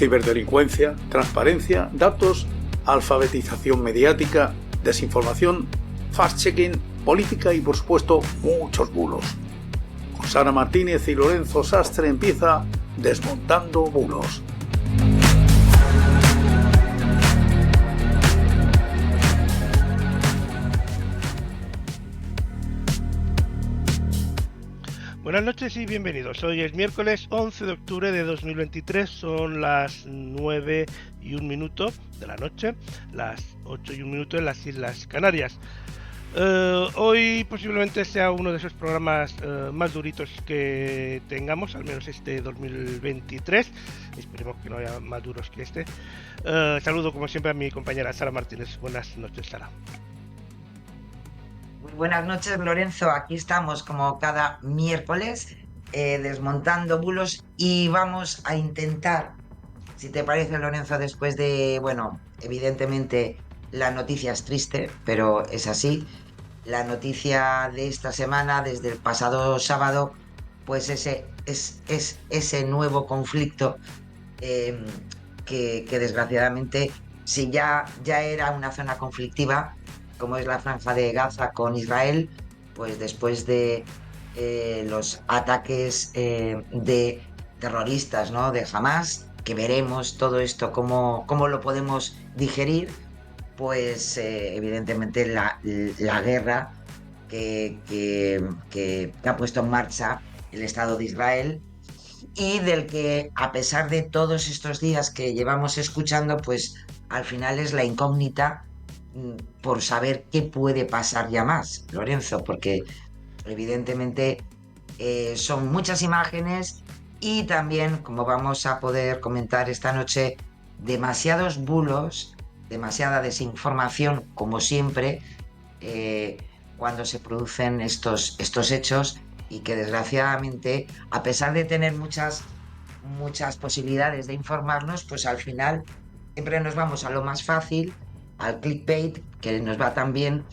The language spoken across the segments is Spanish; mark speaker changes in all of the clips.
Speaker 1: ciberdelincuencia, transparencia, datos, alfabetización mediática, desinformación, fact-checking, política y, por supuesto, muchos bulos. Con Sara Martínez y Lorenzo Sastre empieza Desmontando Bulos.
Speaker 2: Buenas noches y bienvenidos. Hoy es miércoles 11 de octubre de 2023, son las 9:01 de la noche, las 8:01 en las Islas Canarias. Hoy posiblemente sea uno de esos programas más duritos que tengamos, al menos este 2023. Esperemos que no haya más duros que este. Saludo como siempre a mi compañera Sara Martínez. Buenas noches, Sara.
Speaker 3: Muy buenas noches, Lorenzo. Aquí estamos como cada miércoles desmontando bulos y vamos a intentar, si te parece, Lorenzo, después de, bueno, evidentemente la noticia es triste, pero es así. La noticia de esta semana, desde el pasado sábado, pues es ese nuevo conflicto eh, que desgraciadamente, si ya era una zona conflictiva, como es la Franja de Gaza con Israel, pues después de los ataques de terroristas, ¿no?, de Hamas, que veremos todo esto cómo lo podemos digerir, pues evidentemente la guerra que ha puesto en marcha el Estado de Israel y del que, a pesar de todos estos días que llevamos escuchando, pues al final es la incógnita por saber qué puede pasar ya más, Lorenzo, porque evidentemente son muchas imágenes y también, como vamos a poder comentar esta noche, demasiados bulos, demasiada desinformación, como siempre, cuando se producen estos hechos y que desgraciadamente, a pesar de tener muchas posibilidades de informarnos, pues al final siempre nos vamos a lo más fácil, al clickbait, que nos va tan bien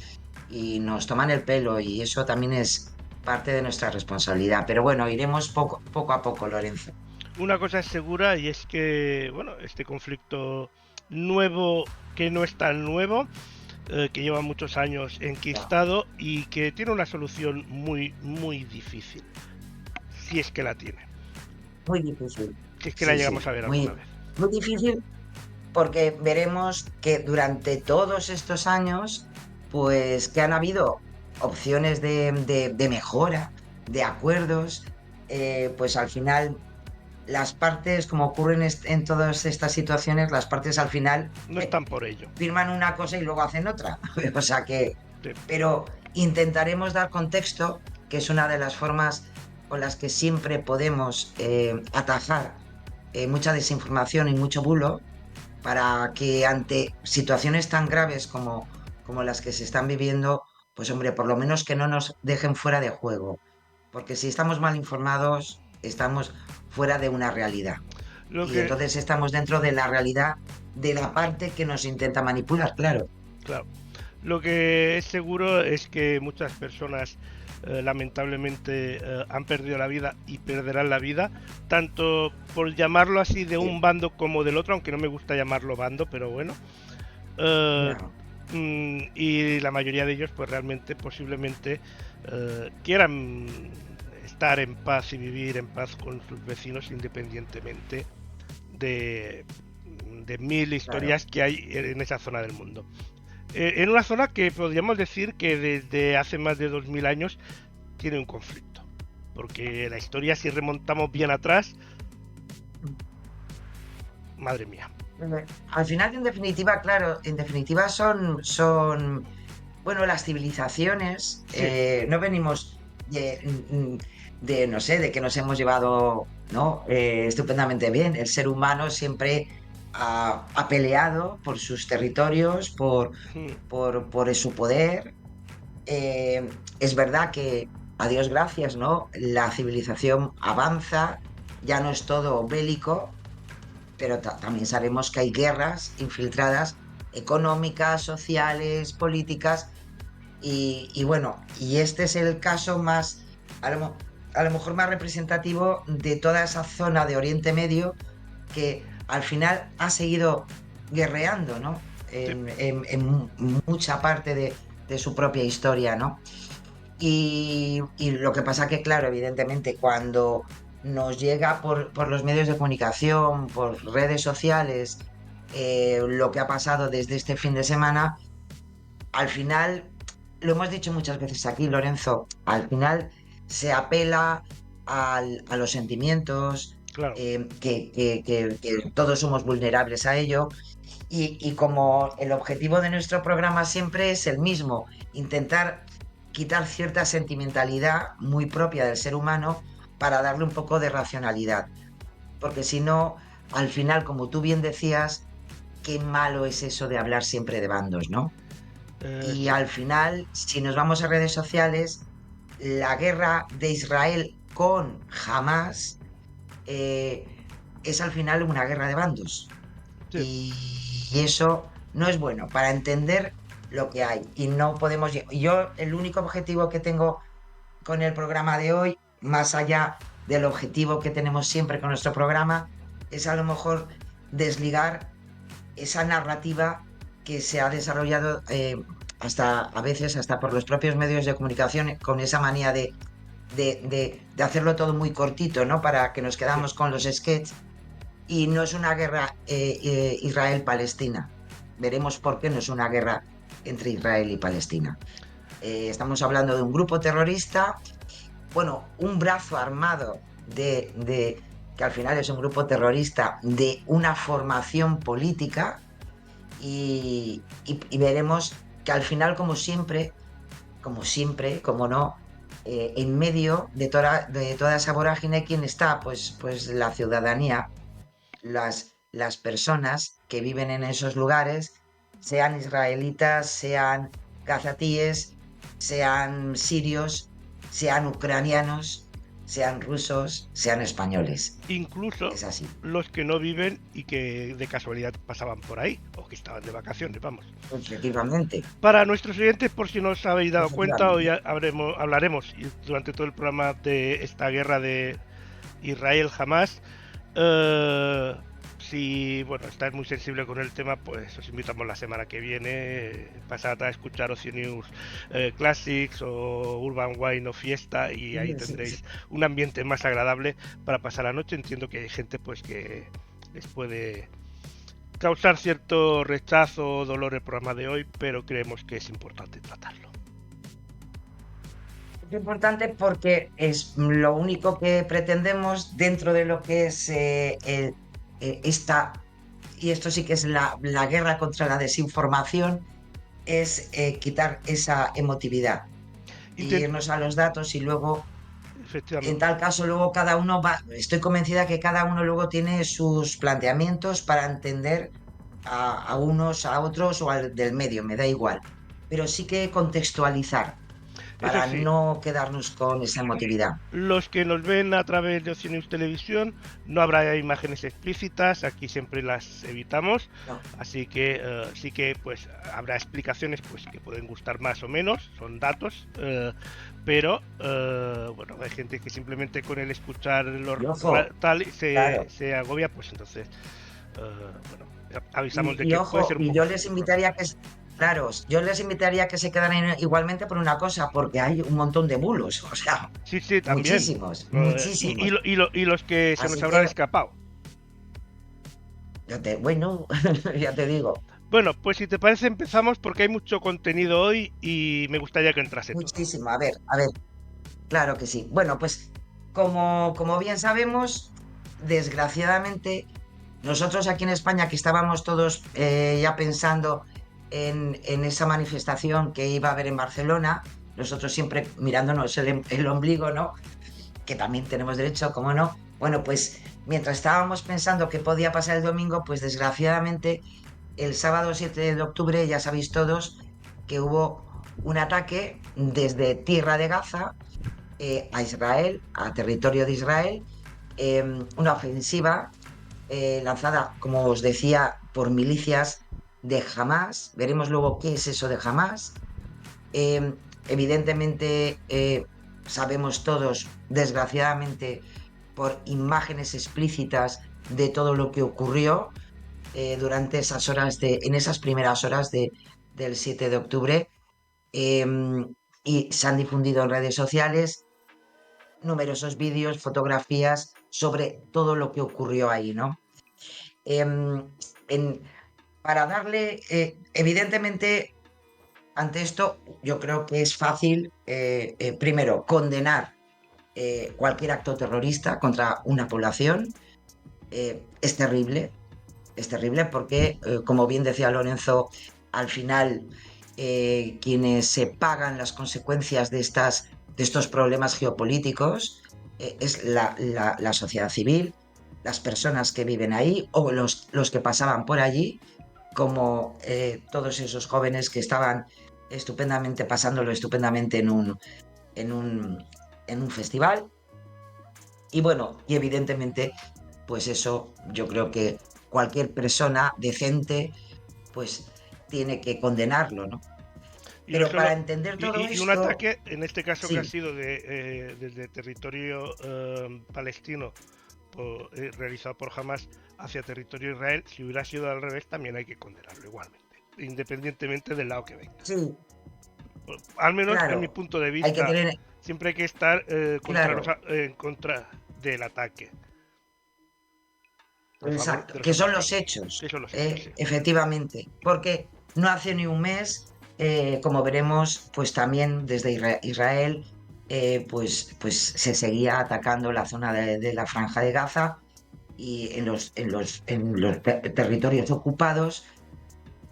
Speaker 3: y nos toman el pelo, y eso también es parte de nuestra responsabilidad. Pero bueno, iremos poco a poco, Lorenzo.
Speaker 2: Una cosa es segura y es que, bueno, este conflicto nuevo, que no es tan nuevo, que lleva muchos años enquistado y que tiene una solución muy, muy difícil, si es que la tiene.
Speaker 3: Muy difícil.
Speaker 2: Si es que la llegamos a ver alguna vez.
Speaker 3: Muy difícil, porque veremos que durante todos estos años, pues que han habido opciones de mejora, de acuerdos, pues al final las partes, como ocurren en todas estas situaciones, las partes al final
Speaker 2: no están por ello.
Speaker 3: Firman una cosa y luego hacen otra. O sea que,
Speaker 2: sí.
Speaker 3: Pero intentaremos dar contexto, que es una de las formas con las que siempre podemos atajar mucha desinformación y mucho bulo, para que ante situaciones tan graves como las que se están viviendo, pues hombre, por lo menos que no nos dejen fuera de juego. Porque si estamos mal informados, estamos fuera de una realidad. Entonces estamos dentro de la realidad de la parte que nos intenta manipular, claro.
Speaker 2: Claro. Lo que es seguro es que muchas personas lamentablemente han perdido la vida y perderán la vida, tanto por llamarlo así de un bando como del otro, aunque no me gusta llamarlo bando, pero bueno. Y la mayoría de ellos pues realmente posiblemente quieran estar en paz y vivir en paz con sus vecinos, independientemente de mil historias que hay en esa zona del mundo. En una zona que podríamos decir que desde hace más de 2000 años tiene un conflicto, porque la historia, si remontamos bien atrás, madre mía.
Speaker 3: Al final, en definitiva, claro, son bueno, las civilizaciones, sí. No venimos de no sé, de que nos hemos llevado, ¿no?, estupendamente bien. El ser humano siempre ha peleado por sus territorios, por su poder. Es verdad que, a Dios gracias, ¿no?, la civilización avanza, ya no es todo bélico, pero también sabemos que hay guerras infiltradas, económicas, sociales, políticas, y bueno, y este es el caso más, a lo mejor más representativo de toda esa zona de Oriente Medio, que al final ha seguido guerreando, ¿no? En mucha parte de su propia historia, ¿no? Y lo que pasa que, claro, evidentemente, cuando nos llega por los medios de comunicación, por redes sociales, lo que ha pasado desde este fin de semana, al final, lo hemos dicho muchas veces aquí, Lorenzo, al final se apela a los sentimientos,
Speaker 2: Claro,
Speaker 3: que todos somos vulnerables a ello, y como el objetivo de nuestro programa siempre es el mismo, intentar quitar cierta sentimentalidad muy propia del ser humano para darle un poco de racionalidad. Porque si no, al final, como tú bien decías, qué malo es eso de hablar siempre de bandos, ¿no? Y
Speaker 2: sí,
Speaker 3: al final, si nos vamos a redes sociales, la guerra de Israel con Hamas eh, es al final una guerra de bandos.
Speaker 2: sí.
Speaker 3: Y eso no es bueno para entender lo que hay. Y no podemos. Yo, el único objetivo que tengo con el programa de hoy, más allá del objetivo que tenemos siempre con nuestro programa, es a lo mejor desligar esa narrativa que se ha desarrollado hasta a veces hasta por los propios medios de comunicación con esa manía de hacerlo todo muy cortito, ¿no? Para que nos
Speaker 2: Sí.
Speaker 3: quedamos con los sketches y no es una guerra Israel-Palestina. Veremos por qué no es una guerra entre Israel y Palestina. Estamos hablando de un grupo terrorista, bueno, un brazo armado que al final es un grupo terrorista de una formación política y veremos que al final, como siempre, como no, en medio de toda esa vorágine, ¿quién está? Pues la ciudadanía, las personas que viven en esos lugares, sean israelitas, sean gazatíes, sean sirios, sean ucranianos, sean rusos, sean españoles.
Speaker 2: Incluso
Speaker 3: Es así,
Speaker 2: los que no viven y que de casualidad pasaban por ahí o que estaban de vacaciones, vamos.
Speaker 3: efectivamente,
Speaker 2: Para nuestros oyentes, por si no os habéis dado cuenta, hoy
Speaker 3: efectivamente.
Speaker 2: hablaremos durante todo el programa de esta guerra de Israel-Hamas. Eh, si bueno, estáis muy sensible con el tema, pues os invitamos la semana que viene. Pasad a escuchar Ocio News Classics o Urban Wine o Fiesta y ahí
Speaker 3: Sí, sí.
Speaker 2: tendréis un ambiente más agradable para pasar la noche. Entiendo que hay gente pues que les puede causar cierto rechazo o dolor el programa de hoy, pero creemos que es importante tratarlo.
Speaker 3: Es importante porque es lo único que pretendemos dentro de lo que es esta, y esto sí que es la guerra contra la desinformación, es quitar esa emotividad y
Speaker 2: Intent
Speaker 3: irnos a los datos y luego, en
Speaker 2: Efectivamente.
Speaker 3: tal caso, luego cada uno va, estoy convencida que cada uno luego tiene sus planteamientos para entender a unos, a otros o al del medio, me da igual, pero sí que contextualizar
Speaker 2: Eso
Speaker 3: para
Speaker 2: sí,
Speaker 3: no quedarnos con esa emotividad.
Speaker 2: los que nos ven a través de Oceanus Televisión no habrá imágenes explícitas, aquí siempre las evitamos,
Speaker 3: No,
Speaker 2: así que sí que pues habrá explicaciones pues que pueden gustar más o menos, son datos, pero bueno, hay gente que simplemente con el escuchar
Speaker 3: y ojo,
Speaker 2: tal
Speaker 3: claro.
Speaker 2: se agobia, pues entonces bueno, avisamos de que puede
Speaker 3: Ojo,
Speaker 2: ser un
Speaker 3: y
Speaker 2: poco
Speaker 3: yo
Speaker 2: así
Speaker 3: les
Speaker 2: el programa.
Speaker 3: invitaría claro, yo les invitaría a que se quedaran igualmente por una cosa, porque hay un montón de bulos, o sea,
Speaker 2: Sí, sí, también.
Speaker 3: muchísimos, muchísimos.
Speaker 2: Y los que se nos
Speaker 3: Así
Speaker 2: habrán
Speaker 3: que,
Speaker 2: escapado.
Speaker 3: bueno, ya te digo,
Speaker 2: Bueno, pues si te parece empezamos porque hay mucho contenido hoy y me gustaría que entrase todo.
Speaker 3: muchísimo. A ver, claro que sí. Bueno, pues como bien sabemos, desgraciadamente, nosotros aquí en España, que estábamos todos ya pensando en esa manifestación que iba a haber en Barcelona, nosotros siempre mirándonos el ombligo, ¿no? Que también tenemos derecho, ¿cómo no? Bueno, pues mientras estábamos pensando qué podía pasar el domingo, pues desgraciadamente el sábado 7 de octubre ya sabéis todos que hubo un ataque desde Tierra de Gaza a Israel, a territorio de Israel, una ofensiva lanzada, como os decía, por milicias de Hamas. Veremos luego qué es eso de Hamas. Evidentemente, sabemos todos, desgraciadamente, por imágenes explícitas, de todo lo que ocurrió durante esas horas en esas primeras horas del 7 de octubre. Y se han difundido en redes sociales numerosos vídeos, fotografías sobre todo lo que ocurrió ahí, ¿no? Em, en- para darle, evidentemente, ante esto, yo creo que es fácil, primero, condenar cualquier acto terrorista contra una población. Es terrible porque, como bien decía Lorenzo, al final quienes se pagan las consecuencias de estos problemas geopolíticos es la sociedad civil, las personas que viven ahí o los que pasaban por allí, como todos esos jóvenes que estaban pasándolo estupendamente en un, en un festival. Y bueno, y evidentemente, pues eso yo creo que cualquier persona decente, pues tiene que condenarlo, ¿no?
Speaker 2: Y no
Speaker 3: Pero para
Speaker 2: solo.
Speaker 3: entender todo
Speaker 2: Y un
Speaker 3: esto,
Speaker 2: ataque, en este caso que ha
Speaker 3: sí,
Speaker 2: sido desde territorio palestino, realizado por Hamas hacia territorio Israel, si hubiera sido al revés, también hay que condenarlo igualmente, independientemente del lado que venga.
Speaker 3: sí,
Speaker 2: Al menos en mi
Speaker 3: claro,
Speaker 2: punto de
Speaker 3: hay que
Speaker 2: vista,
Speaker 3: tener,
Speaker 2: siempre hay que estar
Speaker 3: claro,
Speaker 2: en contra del ataque, a favor
Speaker 3: exacto,
Speaker 2: de los
Speaker 3: que son los
Speaker 2: atacados.
Speaker 3: hechos,
Speaker 2: Que son los hechos, sí.
Speaker 3: efectivamente, porque no hace ni un mes, como veremos, pues también desde Israel, pues se seguía atacando la zona de la Franja de Gaza y en los territorios ocupados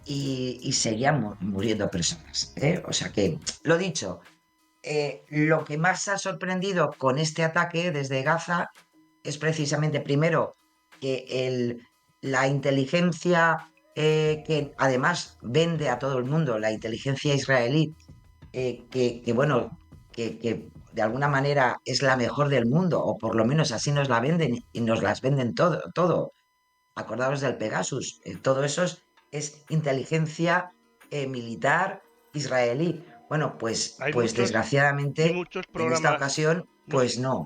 Speaker 3: y seguían muriendo personas, ¿eh? O sea que, lo dicho, lo que más ha sorprendido con este ataque desde Gaza es precisamente, primero, que la inteligencia que además vende a todo el mundo, la inteligencia israelí, bueno, que de alguna manera es la mejor del mundo, o por lo menos así nos la venden y nos las venden todo. Acordaos del Pegasus, todo eso es inteligencia militar israelí. Bueno,
Speaker 2: Hay
Speaker 3: pues
Speaker 2: hay
Speaker 3: desgraciadamente
Speaker 2: muchos
Speaker 3: en esta
Speaker 2: programas,
Speaker 3: ocasión,
Speaker 2: no,
Speaker 3: pues no.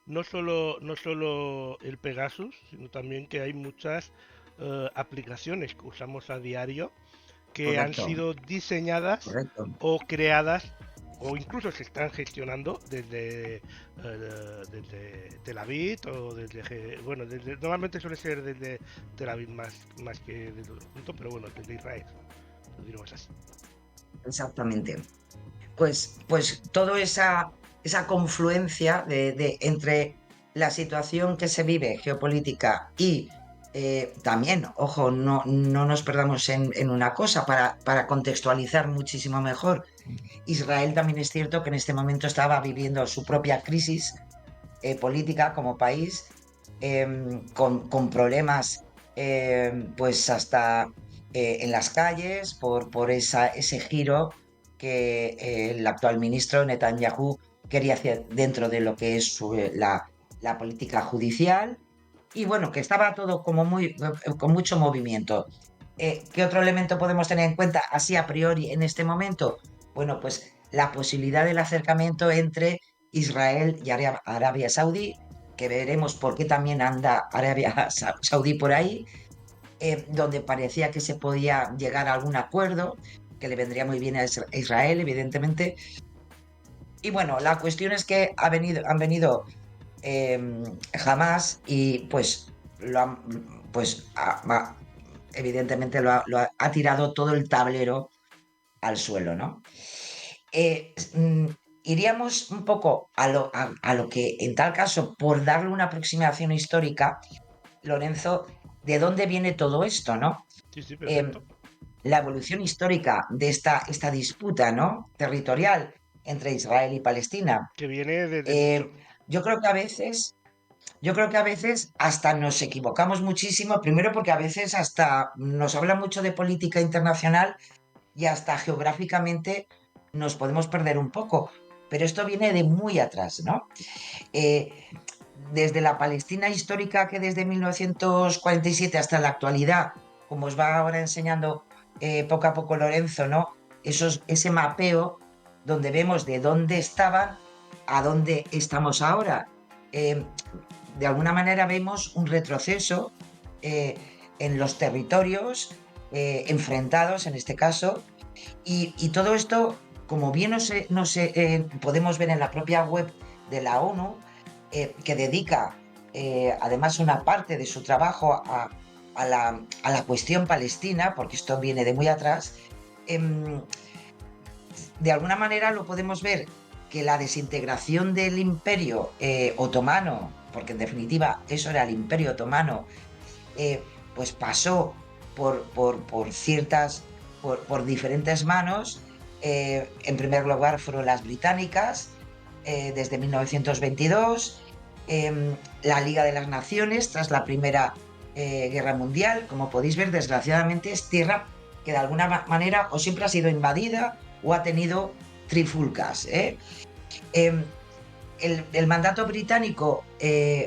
Speaker 2: no solo el Pegasus, sino también que hay muchas aplicaciones que usamos a diario que han
Speaker 3: Correcto,
Speaker 2: sido diseñadas
Speaker 3: correcto.
Speaker 2: o creadas o incluso se están gestionando desde Tel Aviv o bueno, normalmente suele ser desde Tel Aviv más que desde otro punto, pero bueno, desde Israel, lo diremos así.
Speaker 3: Exactamente. Pues toda esa confluencia entre la situación que se vive geopolítica y también, ojo, no nos perdamos en una cosa para contextualizar muchísimo mejor. Israel también es cierto que en este momento estaba viviendo su propia crisis política como país, con problemas pues hasta en las calles por ese giro que el actual ministro Netanyahu quería hacer dentro de lo que es la política judicial y bueno, que estaba todo como con mucho movimiento. ¿Qué otro elemento podemos tener en cuenta así a priori en este momento? Bueno, pues la posibilidad del acercamiento entre Israel y Arabia Saudí, que veremos por qué también anda Arabia Saudí por ahí, donde parecía que se podía llegar a algún acuerdo, que le vendría muy bien a Israel, evidentemente. Y bueno, la cuestión es que han venido eh, Hamas y pues pues evidentemente ha tirado todo el tablero al suelo, ¿no? Eh, mm, Iríamos un poco a lo que, en tal caso, por darle una aproximación histórica, Lorenzo, ¿de dónde viene todo esto, no?
Speaker 2: Sí, sí,
Speaker 3: Eh,
Speaker 2: perfecto.
Speaker 3: la evolución histórica de esta disputa, ¿no? Territorial entre Israel y Palestina.
Speaker 2: Que viene desde mucho.
Speaker 3: Eh, yo creo que a veces, yo creo que a veces hasta nos equivocamos muchísimo, primero porque a veces hasta nos habla mucho de política internacional y hasta geográficamente nos podemos perder un poco. Pero esto viene de muy atrás, ¿no? Eh, Desde la Palestina histórica, que desde 1947 hasta la actualidad, como os va ahora enseñando poco a poco Lorenzo, ¿no? Ese mapeo donde vemos de dónde estaban a dónde estamos ahora. Eh, de alguna manera vemos un retroceso en los territorios enfrentados, en este caso, y todo esto, como bien podemos ver en la propia web de la ONU, que dedica además una parte de su trabajo a la cuestión palestina, porque esto viene de muy atrás, de alguna manera lo podemos ver que la desintegración del imperio otomano, porque en definitiva eso era el imperio otomano, pues pasó por diferentes manos. En primer lugar fueron las británicas, desde 1922, la Liga de las Naciones tras la Primera Guerra Mundial. Como podéis ver, desgraciadamente es tierra que de alguna manera o siempre ha sido invadida o ha tenido trifulcas. El mandato británico,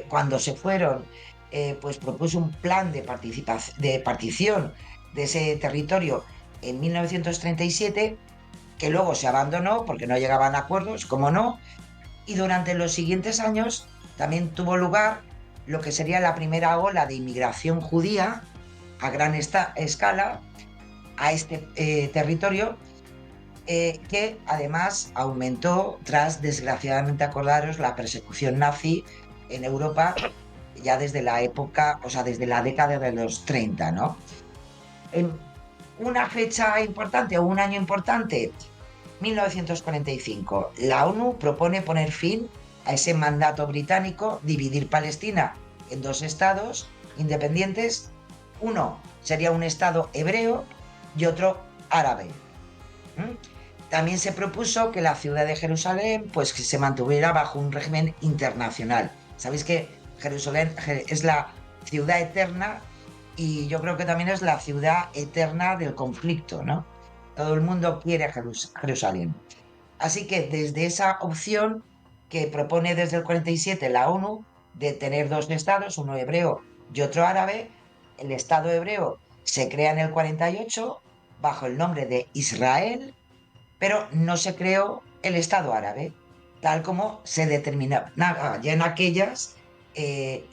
Speaker 3: cuando se fueron, pues propuso un plan de partición de ese territorio en 1937, que luego se abandonó porque no llegaban a acuerdos, como no, y durante los siguientes años también tuvo lugar lo que sería la primera ola de inmigración judía a gran escala a este territorio, que además aumentó tras, desgraciadamente, acordaros, la persecución nazi en Europa ya desde la época, o sea, desde la década de los 30, ¿no? En una fecha importante o un año importante, 1945, la ONU propone poner fin a ese mandato británico, dividir Palestina en dos estados independientes. Uno sería un estado hebreo y otro árabe. También se propuso que la ciudad de Jerusalén, pues, que se mantuviera bajo un régimen internacional. Sabéis que Jerusalén es la ciudad eterna, y yo creo que también es la ciudad eterna del conflicto, ¿no? Todo el mundo quiere Jerusalén. Así que desde esa opción que propone desde el 47 la ONU, de tener dos estados, uno hebreo y otro árabe, el Estado hebreo se crea en el 48 bajo el nombre de Israel, pero no se creó el Estado árabe, tal como se determinaba ya en aquellas,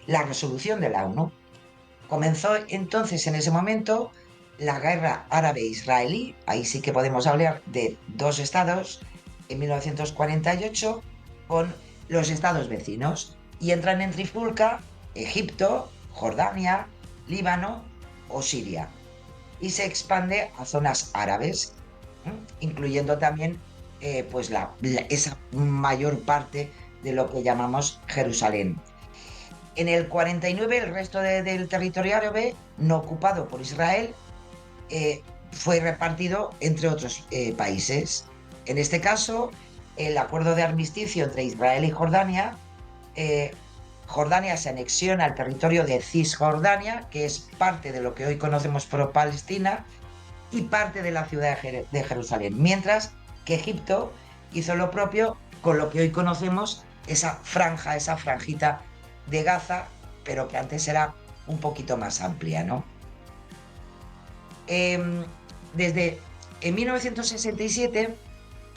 Speaker 3: la resolución de la ONU. Comenzó entonces, en ese momento, la guerra árabe-israelí. Ahí sí que podemos hablar de dos estados en 1948 con los estados vecinos, y entran en trifulca Egipto, Jordania, Líbano o Siria, y se expande a zonas árabes, incluyendo también, pues esa mayor parte de lo que llamamos Jerusalén. En el 49, el resto del territorio árabe no ocupado por Israel fue repartido entre otros países. En este caso, el acuerdo de armisticio entre Israel y Jordania, eh, Jordania se anexiona al territorio de Cisjordania, que es parte de lo que hoy conocemos por Palestina, y parte de la ciudad de Jerusalén, mientras que Egipto hizo lo propio con lo que hoy conocemos, esa franja, esa franjita de Gaza, pero que antes era un poquito más amplia, ¿no? Eh, Desde 1967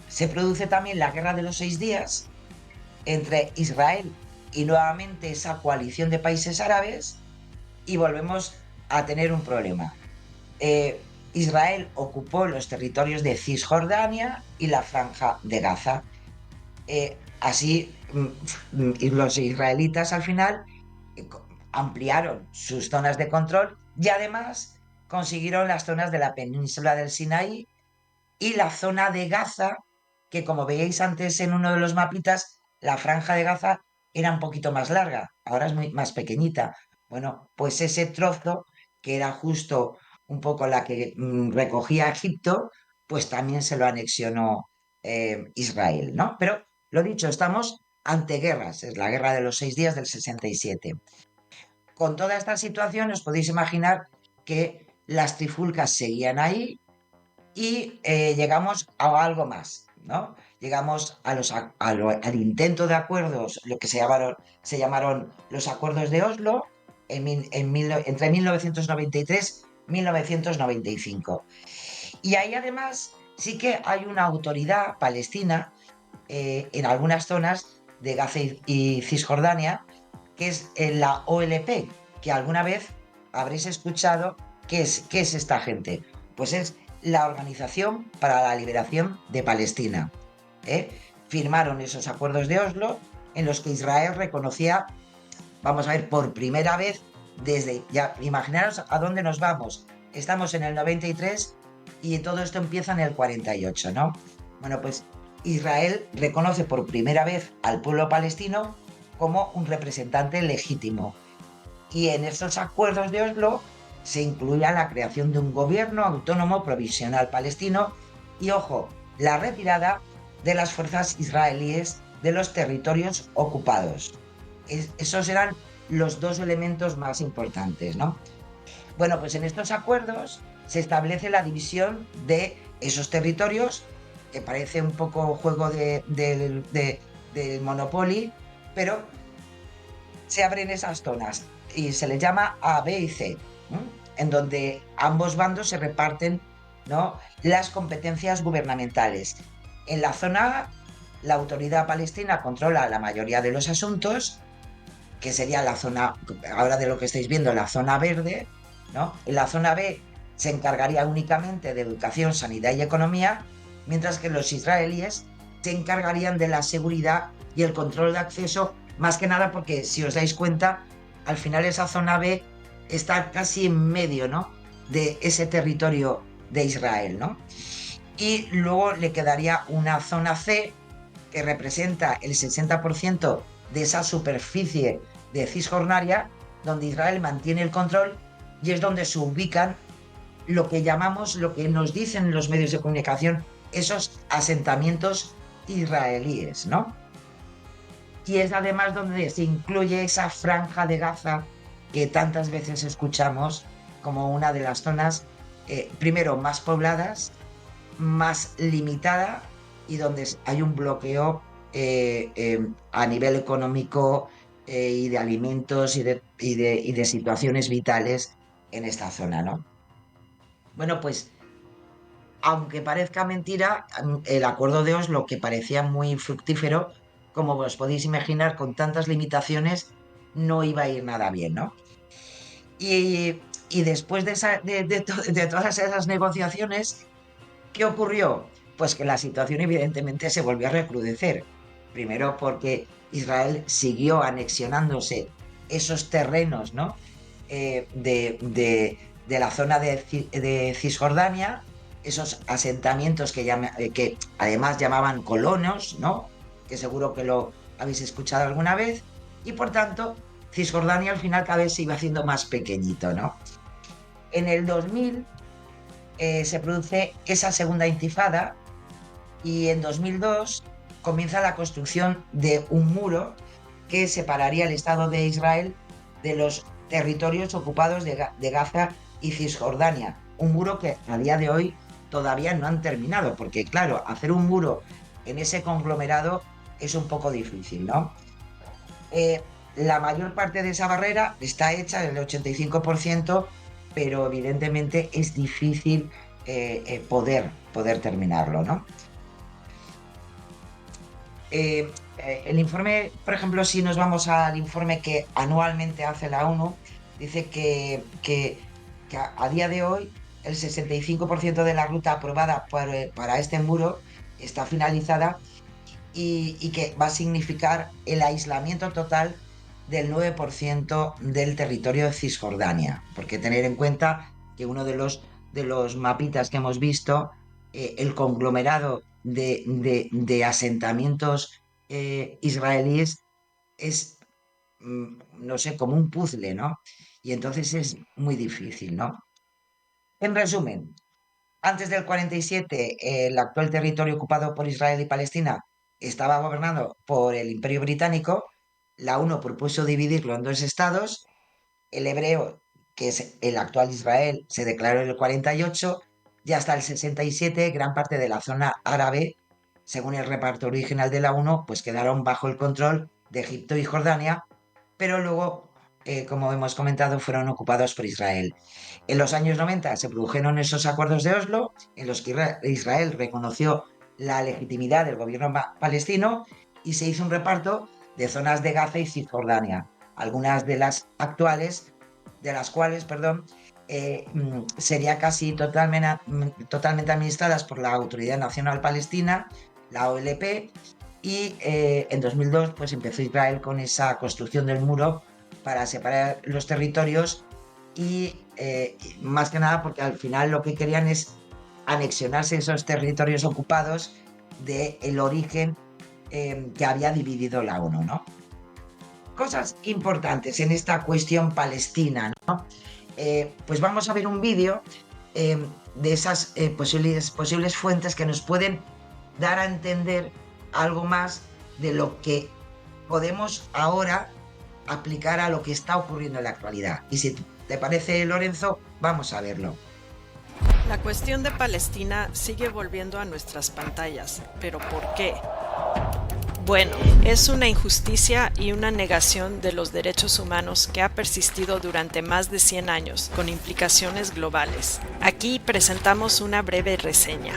Speaker 3: se produce también la Guerra de los 6 Días entre Israel y nuevamente esa coalición de países árabes, y volvemos a tener un problema. Israel ocupó los territorios de Cisjordania y la Franja de Gaza. Así, y los israelitas al final ampliaron sus zonas de control, y además consiguieron las zonas de la península del Sinaí y la zona de Gaza, que, como veíais antes en uno de los mapitas, la Franja de Gaza era un poquito más larga, ahora es más pequeñita. Bueno, pues ese trozo, que era justo un poco la que recogía Egipto, pues también se lo anexionó Israel, ¿no? Pero lo dicho, estamos ante guerras, es la Guerra de los 6 Días del 67. Con toda esta situación os podéis imaginar que las trifulcas seguían ahí, y llegamos a algo más, ¿no? Llegamos al intento de acuerdos, lo que se llamaron los acuerdos de Oslo, entre 1993 y 1995. Y ahí además sí que hay una autoridad palestina en algunas zonas de Gaza y Cisjordania, que es la OLP, que alguna vez habréis escuchado. ¿Qué es esta gente? Pues es la Organización para la Liberación de Palestina. ¿eh? Firmaron esos acuerdos de Oslo en los que Israel reconocía, vamos a ver, por primera vez ya imaginaros a dónde nos vamos. Estamos en el 93 y todo esto empieza en el 48, ¿no? Bueno, pues Israel reconoce por primera vez al pueblo palestino como un representante legítimo. Y en esos acuerdos de Oslo se incluía la creación de un gobierno autónomo provisional palestino y, ojo, la retirada de las fuerzas israelíes de los territorios ocupados. Esos eran los dos elementos más importantes, ¿no? Bueno, pues en estos acuerdos se establece la división de esos territorios, que parece un poco juego de Monopoly, pero se abren esas zonas y se les llama A, B y C, ¿no? En donde ambos bandos se reparten, ¿no?, las competencias gubernamentales. En la zona A, la autoridad palestina controla la mayoría de los asuntos, que sería la zona, ahora de lo que estáis viendo, la zona verde, ¿no? En la zona B se encargaría únicamente de educación, sanidad y economía, mientras que los israelíes se encargarían de la seguridad y el control de acceso, más que nada porque, si os dais cuenta, al final esa zona B está casi en medio, ¿no?, de ese territorio de Israel, ¿no? Y luego le quedaría una zona C que representa el 60% de esa superficie de Cisjordania, donde Israel mantiene el control y es donde se ubican lo que llamamos, lo que nos dicen los medios de comunicación, esos asentamientos israelíes, ¿no? Y es además donde se incluye esa franja de Gaza que tantas veces escuchamos como una de las zonas, primero, más pobladas, más limitada y donde hay un bloqueo a nivel económico y de alimentos y de situaciones vitales en esta zona, ¿no? Bueno, pues aunque parezca mentira, el acuerdo de Oslo, que parecía muy fructífero, como os podéis imaginar, con tantas limitaciones, no iba a ir nada bien, ¿no? Y después de todas esas negociaciones, ¿qué ocurrió? Pues que la situación evidentemente se volvió a recrudecer. Primero porque Israel siguió anexionándose esos terrenos, ¿no?, de la zona de Cisjordania, esos asentamientos que además llamaban colonos, ¿no?, que seguro que lo habéis escuchado alguna vez, y por tanto Cisjordania al final cada vez se iba haciendo más pequeñito, ¿no? En el 2000 se produce esa segunda intifada y en 2002 comienza la construcción de un muro que separaría el Estado de Israel de los territorios ocupados de Gaza y Cisjordania. Un muro que a día de hoy todavía no han terminado, porque claro, hacer un muro en ese conglomerado es un poco difícil, ¿no? La mayor parte de esa barrera está hecha, el 85%, pero evidentemente es difícil poder terminarlo, ¿no? El informe, por ejemplo, si nos vamos al informe que anualmente hace la ONU, dice que a día de hoy el 65% de la ruta aprobada para este muro está finalizada y que va a significar el aislamiento total del 9% del territorio de Cisjordania, porque tener en cuenta que uno de los mapitas que hemos visto, el conglomerado de asentamientos israelíes es, no sé, como un puzzle, ¿no? Y entonces es muy difícil, ¿no? En resumen, antes del 47, el actual territorio ocupado por Israel y Palestina estaba gobernado por el Imperio Británico. La ONU propuso dividirlo en dos estados. El hebreo, que es el actual Israel, se declaró en el 48 y hasta el 67 gran parte de la zona árabe, según el reparto original de la ONU, pues quedaron bajo el control de Egipto y Jordania, pero luego, como hemos comentado, fueron ocupados por Israel. En los años 90 se produjeron esos acuerdos de Oslo, en los que Israel reconoció la legitimidad del gobierno palestino y se hizo un reparto de zonas de Gaza y Cisjordania. algunas de las actuales, de las cuales, sería casi totalmente administradas por la Autoridad Nacional Palestina, la OLP, y en 2002 pues empezó Israel con esa construcción del muro para separar los territorios y más que nada porque al final lo que querían es anexionarse esos territorios ocupados del origen que había dividido la ONU, ¿no? Cosas importantes en esta cuestión palestina, ¿no? Pues vamos a ver un vídeo de esas posibles fuentes que nos pueden dar a entender algo más de lo que podemos ahora aplicar a lo que está ocurriendo en la actualidad. Y si te parece, Lorenzo, vamos a verlo.
Speaker 4: La cuestión de Palestina sigue volviendo a nuestras pantallas, pero ¿por qué? Bueno, es una injusticia y una negación de los derechos humanos que ha persistido durante más de 100 años, con implicaciones globales. Aquí presentamos una breve reseña.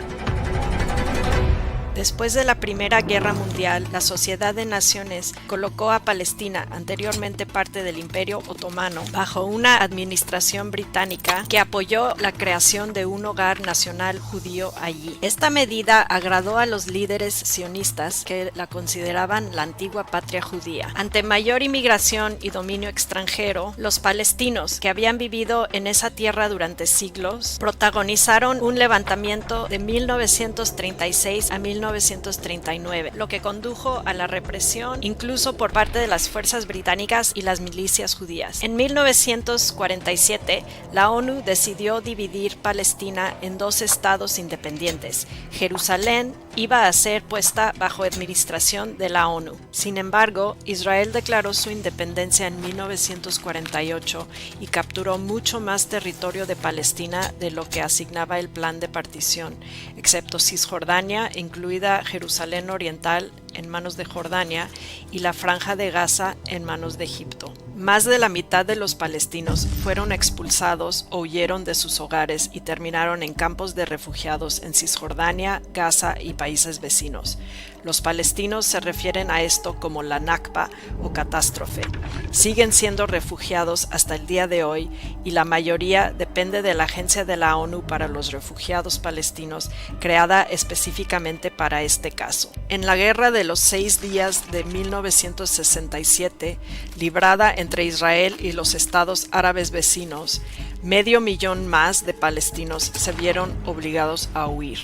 Speaker 4: Después de la Primera Guerra Mundial, la Sociedad de Naciones colocó a Palestina, anteriormente parte del Imperio Otomano, bajo una administración británica que apoyó la creación de un hogar nacional judío allí. Esta medida agradó a los líderes sionistas que la consideraban la antigua patria judía. Ante mayor inmigración y dominio extranjero, los palestinos, que habían vivido en esa tierra durante siglos, protagonizaron un levantamiento de 1936 a 1939, lo que condujo a la represión incluso por parte de las fuerzas británicas y las milicias judías. En 1947, la ONU decidió dividir Palestina en dos estados independientes. Jerusalén iba a ser puesta bajo administración de la ONU. Sin embargo, Israel declaró su independencia en 1948 y capturó mucho más territorio de Palestina de lo que asignaba el plan de partición, excepto Cisjordania, incluida Jerusalén Oriental en manos de Jordania y la Franja de Gaza en manos de Egipto. Más de la mitad de los palestinos fueron expulsados o huyeron de sus hogares y terminaron en campos de refugiados en Cisjordania, Gaza y países vecinos. Los palestinos se refieren a esto como la Nakba o catástrofe. Siguen siendo refugiados hasta el día de hoy y la mayoría depende de la Agencia de la ONU para los Refugiados Palestinos, creada específicamente para este caso. En la Guerra de los 6 días de 1967, librada entre Israel y los estados árabes vecinos, 500,000 más de palestinos se vieron obligados a huir.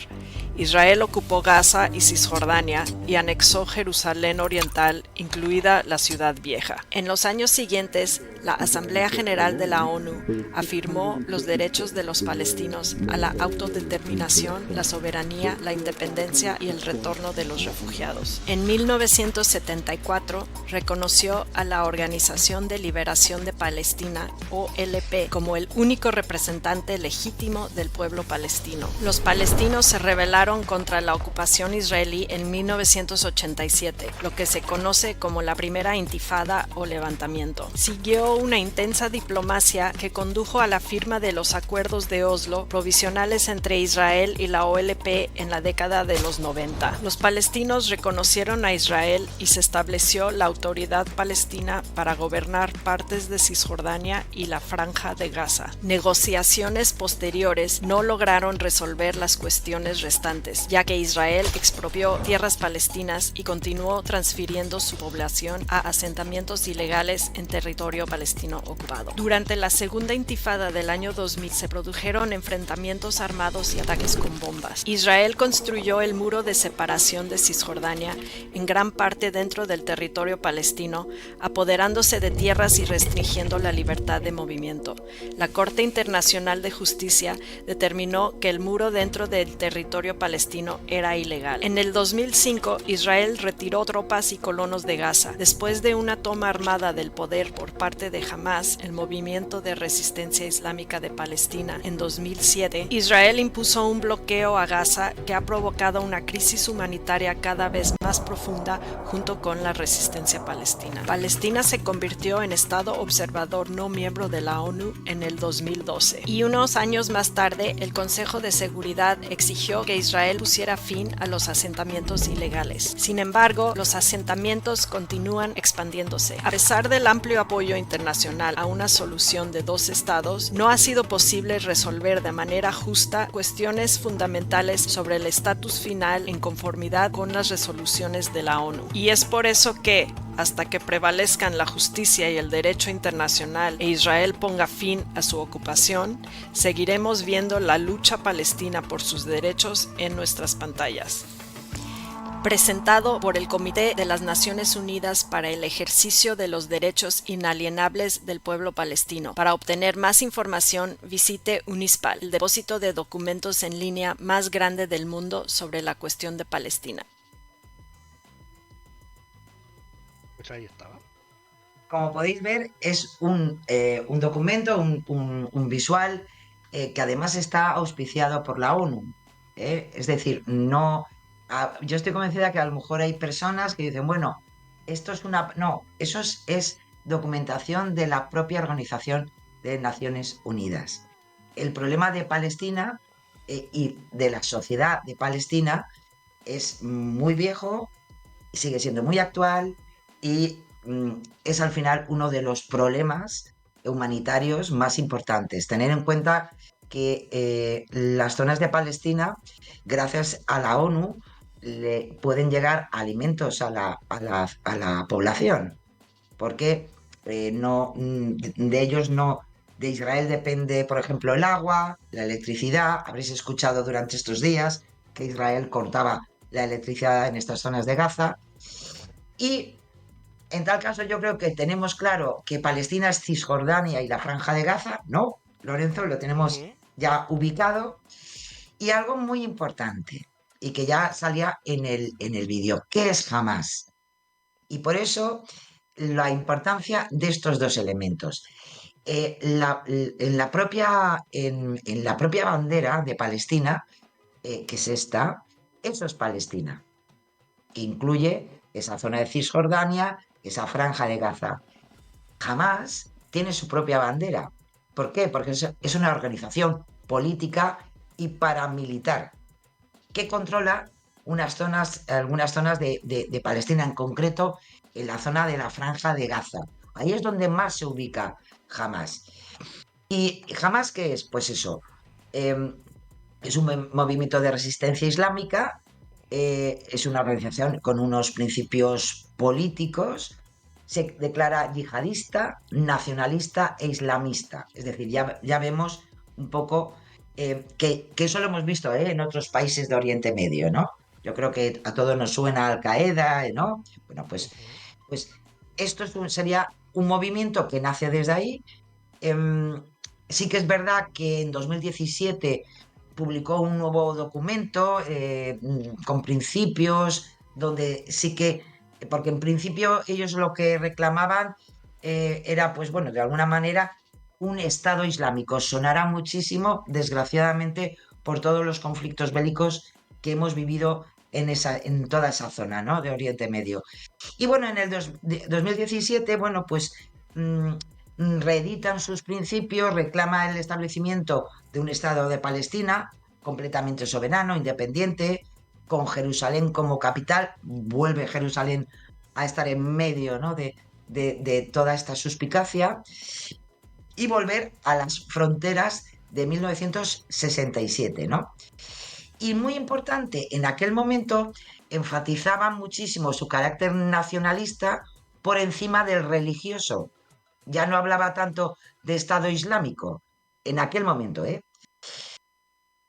Speaker 4: Israel ocupó Gaza y Cisjordania y anexó Jerusalén Oriental, incluida la Ciudad Vieja. En los años siguientes, la Asamblea General de la ONU afirmó los derechos de los palestinos a la autodeterminación, la soberanía, la independencia y el retorno de los refugiados. En 1974, reconoció a la Organización de Liberación de Palestina, OLP, como el único representante legítimo del pueblo palestino. Los palestinos se rebelaron contra la ocupación israelí en 1987, lo que se conoce como la primera intifada o levantamiento. Siguió una intensa diplomacia que condujo a la firma de los acuerdos de Oslo, provisionales entre Israel y la OLP en la década de los 90. Los palestinos reconocieron a Israel y se estableció la Autoridad Palestina para gobernar partes de Cisjordania y la Franja de Gaza. Negociaciones posteriores no lograron resolver las cuestiones restantes, ya que Israel expropió tierras palestinas y continuó transfiriendo su población a asentamientos ilegales en territorio palestino ocupado. Durante la segunda intifada del año 2000 se produjeron enfrentamientos armados y ataques con bombas. Israel construyó el muro de separación de Cisjordania, en gran parte dentro del territorio palestino, apoderándose de tierras y restringiendo la libertad de movimiento. La Corte Internacional de Justicia determinó que el muro dentro del territorio palestino era ilegal. En el 2005, Israel retiró tropas y colonos de Gaza. Después de una toma armada del poder por parte de Hamas, el movimiento de resistencia islámica de Palestina, en 2007, Israel impuso un bloqueo a Gaza que ha provocado una crisis humanitaria cada vez más profunda junto con la resistencia palestina. Palestina se convirtió en Estado observador no miembro de la ONU en el 2012 y unos años más tarde el Consejo de Seguridad exigió que Israel pusiera fin a los asentamientos ilegales. Sin embargo, los asentamientos continúan expandiéndose. A pesar del amplio apoyo internacional a una solución de dos estados, no ha sido posible resolver de manera justa cuestiones fundamentales sobre el estatus final en conformidad con las resoluciones de la ONU. Y es por eso que, hasta que prevalezcan la justicia y el derecho internacional e Israel ponga fin a su ocupación, seguiremos viendo la lucha palestina por sus derechos en nuestras pantallas. Presentado por el Comité de las Naciones Unidas para el Ejercicio de los Derechos Inalienables del Pueblo Palestino. Para obtener más información, visite Unispal, el depósito de documentos en línea más grande del mundo sobre la cuestión de Palestina.
Speaker 2: Pues ahí estaba.
Speaker 3: Como podéis ver, es un documento, un visual que además está auspiciado por la ONU. Es decir, yo estoy convencida que a lo mejor hay personas que dicen, bueno, esto es una... No, eso es documentación de la propia Organización de Naciones Unidas. El problema de Palestina y de la sociedad de Palestina es muy viejo, sigue siendo muy actual y es al final uno de los problemas humanitarios más importantes. Tener en cuenta que las zonas de Palestina, gracias a la ONU, le pueden llegar alimentos a la población, porque de Israel depende, por ejemplo, el agua, la electricidad. Habréis escuchado durante estos días que Israel cortaba la electricidad en estas zonas de Gaza. Y en tal caso yo creo que tenemos claro que Palestina es Cisjordania y la Franja de Gaza, ¿no? Lorenzo, lo tenemos ya ubicado. Y algo muy importante, y que ya salía en el vídeo, ¿qué es Hamas? Y por eso la importancia de estos dos elementos. En la propia bandera de Palestina, que es esta, eso es Palestina, que incluye esa zona de Cisjordania, esa franja de Gaza. Hamas tiene su propia bandera. ¿Por qué? Porque es una organización política y paramilitar que controla algunas zonas de Palestina, en concreto en la zona de la Franja de Gaza. Ahí es donde más se ubica Hamas. ¿Y Hamas qué es? Pues eso, es un movimiento de resistencia islámica, es una organización con unos principios políticos, se declara yihadista, nacionalista e islamista. Es decir, ya vemos un poco que eso lo hemos visto en otros países de Oriente Medio, ¿no? Yo creo que a todos nos suena Al Qaeda, ¿no? Bueno, pues esto sería un movimiento que nace desde ahí. Sí que es verdad que en 2017 publicó un nuevo documento con principios, donde sí que, porque en principio ellos lo que reclamaban era, pues bueno, de alguna manera un Estado islámico. Sonará muchísimo, desgraciadamente, por todos los conflictos bélicos que hemos vivido en toda esa zona, ¿no?, de Oriente Medio. Y bueno, en el 2017, bueno, pues reeditan sus principios, reclama el establecimiento de un Estado de Palestina completamente soberano, independiente, con Jerusalén como capital. Vuelve Jerusalén a estar en medio, ¿no?, de toda esta suspicacia, y volver a las fronteras de 1967, ¿no? Y muy importante, en aquel momento enfatizaban muchísimo su carácter nacionalista por encima del religioso. Ya no hablaba tanto de Estado Islámico en aquel momento, ¿eh?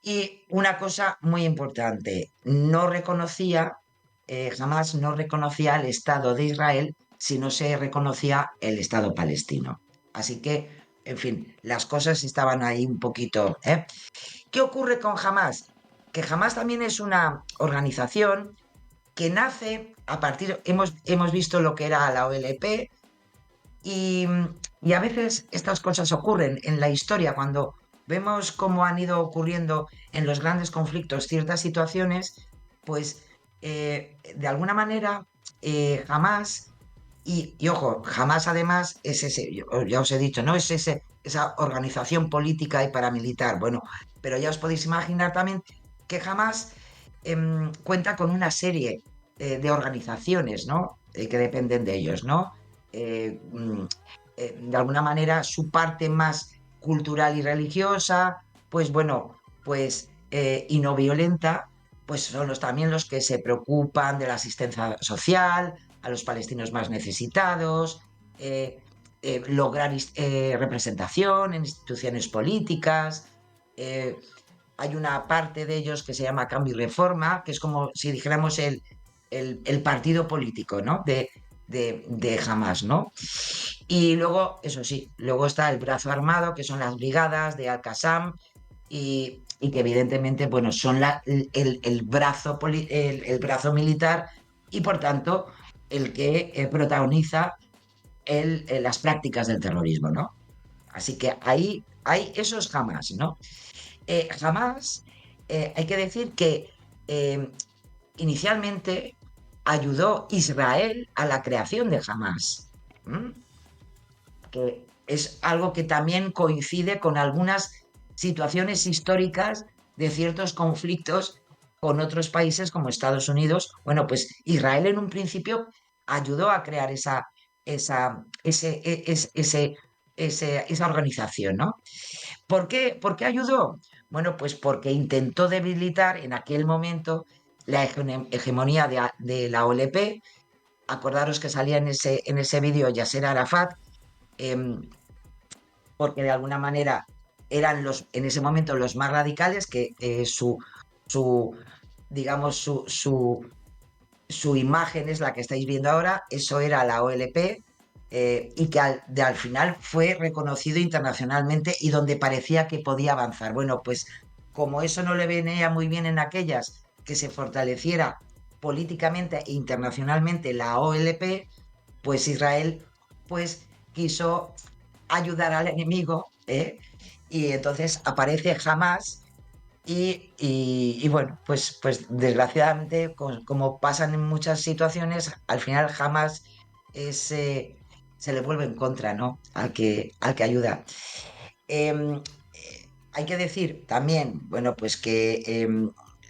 Speaker 3: Y una cosa muy importante, jamás no reconocía el Estado de Israel si no se reconocía el Estado palestino. Así que, en fin, las cosas estaban ahí un poquito, ¿eh? ¿Qué ocurre con Hamas? Que Hamas también es una organización que nace a partir, hemos visto lo que era la OLP, Y, y a veces estas cosas ocurren en la historia cuando vemos cómo han ido ocurriendo en los grandes conflictos ciertas situaciones, pues de alguna manera jamás, y ojo, jamás además es ese, ya os he dicho, no es esa organización política y paramilitar, bueno, pero ya os podéis imaginar también que jamás cuenta con una serie de organizaciones, ¿no? Que dependen de ellos, ¿no? Eh, mm, de alguna manera su parte más cultural y religiosa, pues bueno, pues y no violenta, pues son también los que se preocupan de la asistencia social a los palestinos más necesitados, lograr representación en instituciones políticas. eh, Hay una parte de ellos que se llama Cambio y Reforma, que es como si dijéramos el partido político, ¿no? De Hamas, ¿no? Y luego, eso sí, luego está el brazo armado, que son las brigadas de Al-Qassam, y que evidentemente, bueno, son el brazo militar y por tanto el que protagoniza las prácticas del terrorismo, ¿no? Así que ahí hay esos Hamas, ¿no? Jamás hay que decir que eh, inicialmente ayudó Israel a la creación de Hamas, ¿m? Que es algo que también coincide con algunas situaciones históricas de ciertos conflictos con otros países como Estados Unidos. Bueno, pues Israel en un principio ayudó a crear esa organización, ¿no? ¿Por qué ayudó? Bueno, pues porque intentó debilitar en aquel momento la hegemonía de la OLP. Acordaros que salía en ese vídeo Yasser Arafat, eh, porque de alguna manera eran en ese momento los más radicales, que su digamos, su imagen es la que estáis viendo ahora, eso era la OLP, y que al final fue reconocido internacionalmente y donde parecía que podía avanzar. Bueno, pues como eso no le venía muy bien en aquellas que se fortaleciera políticamente e internacionalmente la OLP, pues Israel pues quiso ayudar al enemigo, y entonces aparece Hamas y bueno, pues desgraciadamente, como pasan en muchas situaciones, al final jamás se le vuelve en contra, ¿no? Al que ayuda. Hay que decir también, bueno, pues que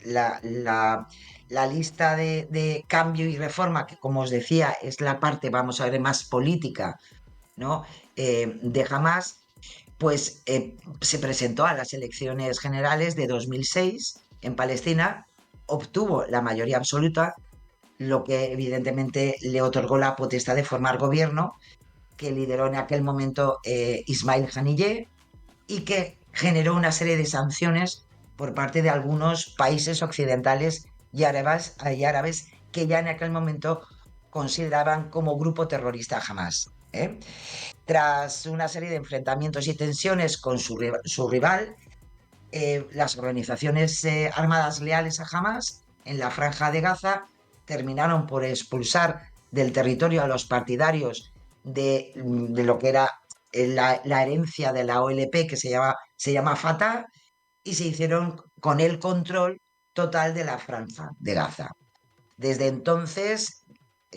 Speaker 3: la, la- la lista de cambio y reforma, que como os decía, es la parte, vamos a ver, más política, ¿no? De Hamas, pues se presentó a las elecciones generales de 2006 en Palestina, obtuvo la mayoría absoluta, lo que evidentemente le otorgó la potestad de formar gobierno, que lideró en aquel momento Ismail Haniyeh, y que generó una serie de sanciones por parte de algunos países occidentales y árabes que ya en aquel momento consideraban como grupo terrorista Hamas. Tras una serie de enfrentamientos y tensiones con su rival, las organizaciones armadas leales a Hamas en la Franja de Gaza terminaron por expulsar del territorio a los partidarios de lo que era la herencia de la OLP, que se llama Fatah, y se hicieron con el control total de la Franja de Gaza. Desde entonces,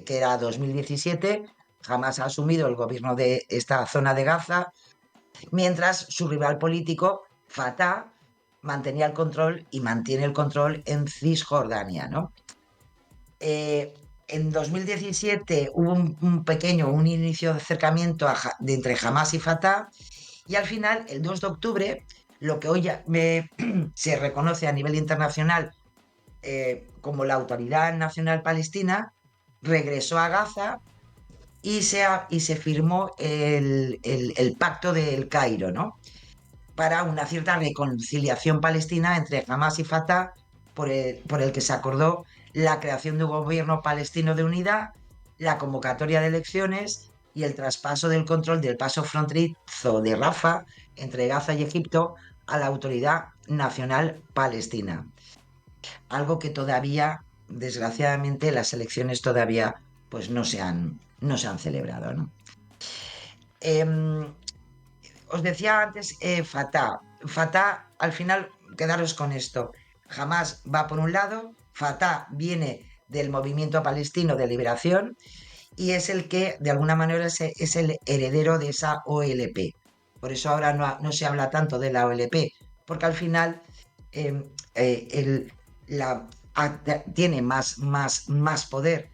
Speaker 3: que era 2017, Hamas ha asumido el gobierno de esta zona de Gaza, mientras su rival político, Fatah, mantenía el control y mantiene el control en Cisjordania, ¿no? En 2017 hubo un inicio de acercamiento entre Hamas y Fatah, y al final, el 2 de octubre, lo que hoy se reconoce a nivel internacional como la Autoridad Nacional Palestina, regresó a Gaza y se firmó el Pacto del Cairo, ¿no? Para una cierta reconciliación palestina entre Hamas y Fatah, por el que se acordó la creación de un gobierno palestino de unidad, la convocatoria de elecciones y el traspaso del control del paso fronterizo de Rafah entre Gaza y Egipto a la Autoridad Nacional Palestina. Algo que todavía, desgraciadamente, las elecciones todavía pues no se han celebrado, ¿no? Os decía antes, Fatah. Fatah, al final, quedaros con esto. Hamas va por un lado, Fatah viene del movimiento palestino de liberación y es el que, de alguna manera, es el heredero de esa OLP. Por eso ahora no se habla tanto de la OLP, porque al final eh, tiene más poder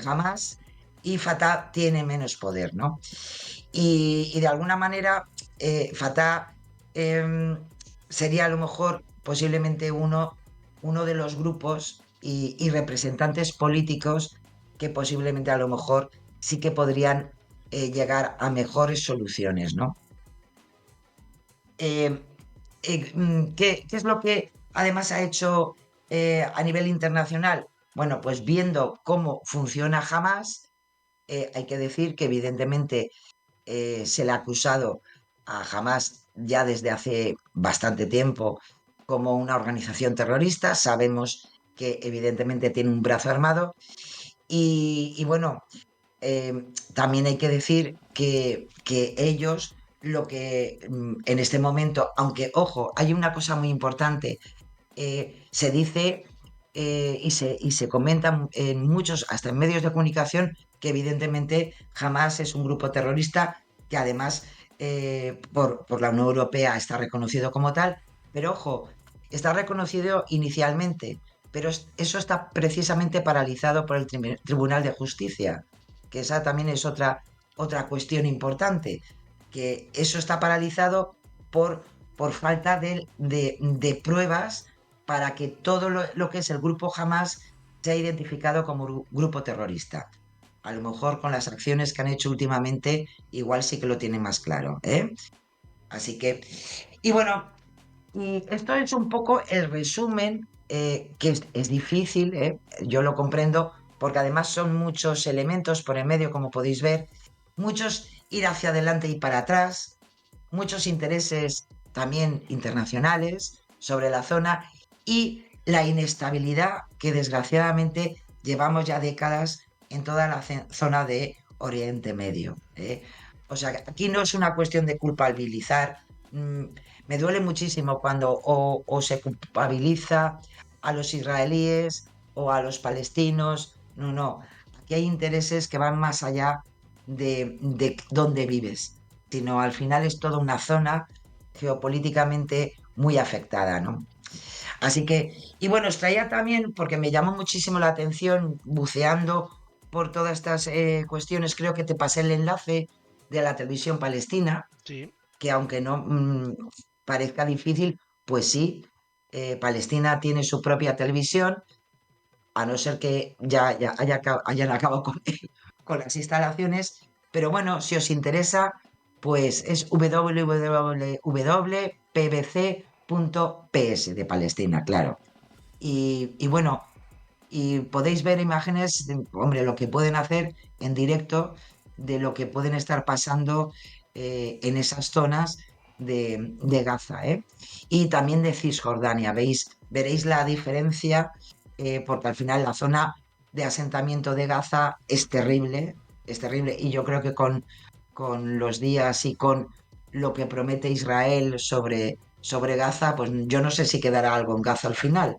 Speaker 3: Hamas y Fatah tiene menos poder, ¿no? Y de alguna manera, Fatah sería a lo mejor posiblemente uno de los grupos y representantes políticos que posiblemente a lo mejor sí que podrían llegar a mejores soluciones, ¿no? Eh, ¿Qué es lo que además ha hecho a nivel internacional? Bueno, pues viendo cómo funciona Hamas, hay que decir que evidentemente se le ha acusado a Hamas ya desde hace bastante tiempo como una organización terrorista. Sabemos que evidentemente tiene un brazo armado y bueno, también hay que decir que ellos lo que en este momento, aunque ojo, hay una cosa muy importante, se dice y se comenta en muchos, hasta en medios de comunicación, que evidentemente Hamas es un grupo terrorista que además por la Unión Europea está reconocido como tal, pero ojo, está reconocido inicialmente, pero eso está precisamente paralizado por el Tribunal de Justicia, que esa también es otra cuestión importante, que eso está paralizado por falta de pruebas para que todo lo que es el grupo Hamas sea identificado como grupo terrorista. A lo mejor con las acciones que han hecho últimamente, igual sí que lo tienen más claro, ¿eh? Así que, y bueno, y esto es un poco el resumen, que es difícil, ¿eh? Yo lo comprendo, porque además son muchos elementos por en medio, como podéis ver, muchos ir hacia adelante y para atrás, muchos intereses también internacionales sobre la zona y la inestabilidad que desgraciadamente llevamos ya décadas en toda la zona de Oriente Medio, ¿eh? O sea, aquí no es una cuestión de culpabilizar. mm, Me duele muchísimo cuando o se culpabiliza a los israelíes o a los palestinos. No, no. Aquí hay intereses que van más allá de dónde vives, sino al final es toda una zona geopolíticamente muy afectada, ¿no? Así que, y bueno, os traía también, porque me llamó muchísimo la atención buceando por todas estas cuestiones, creo que te pasé el enlace de la televisión palestina,
Speaker 2: Sí.
Speaker 3: que aunque no parezca difícil, pues sí, Palestina tiene su propia televisión, a no ser que ya hayan acabado con las instalaciones, pero bueno, si os interesa, pues es www.pbc.ps de Palestina, claro. Y bueno, y podéis ver imágenes de, hombre, lo que pueden hacer en directo de lo que pueden estar pasando en esas zonas de Gaza, ¿eh? Y también de Cisjordania. Veréis la diferencia, porque al final la zona de asentamiento de Gaza es terrible, y yo creo que con los días y con lo que promete Israel sobre Gaza, pues yo no sé si quedará algo en Gaza al final,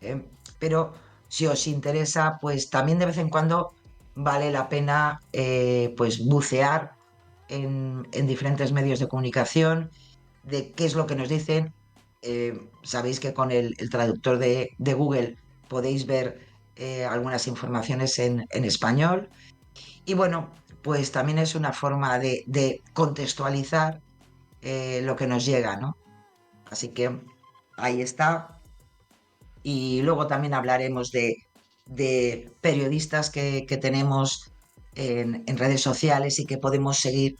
Speaker 3: ¿eh? Pero si os interesa, pues también de vez en cuando vale la pena pues bucear en diferentes medios de comunicación de qué es lo que nos dicen. Sabéis que con el traductor de Google podéis ver algunas informaciones en español. Y bueno, pues también es una forma de contextualizar lo que nos llega, ¿no? Así que ahí está. Y luego también hablaremos de periodistas que tenemos en redes sociales y que podemos seguir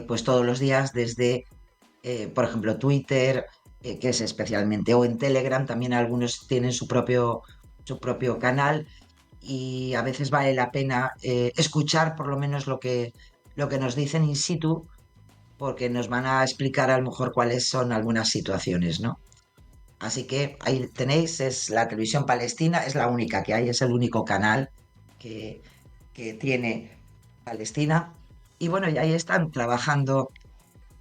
Speaker 3: pues todos los días desde, por ejemplo, Twitter, que es especialmente, o en Telegram, también algunos tienen su propio canal, y a veces vale la pena escuchar por lo menos lo que nos dicen in situ, porque nos van a explicar a lo mejor cuáles son algunas situaciones, ¿no? Así que ahí tenéis, es la televisión palestina, es la única que hay, es el único canal que tiene Palestina. Y bueno, y ahí están trabajando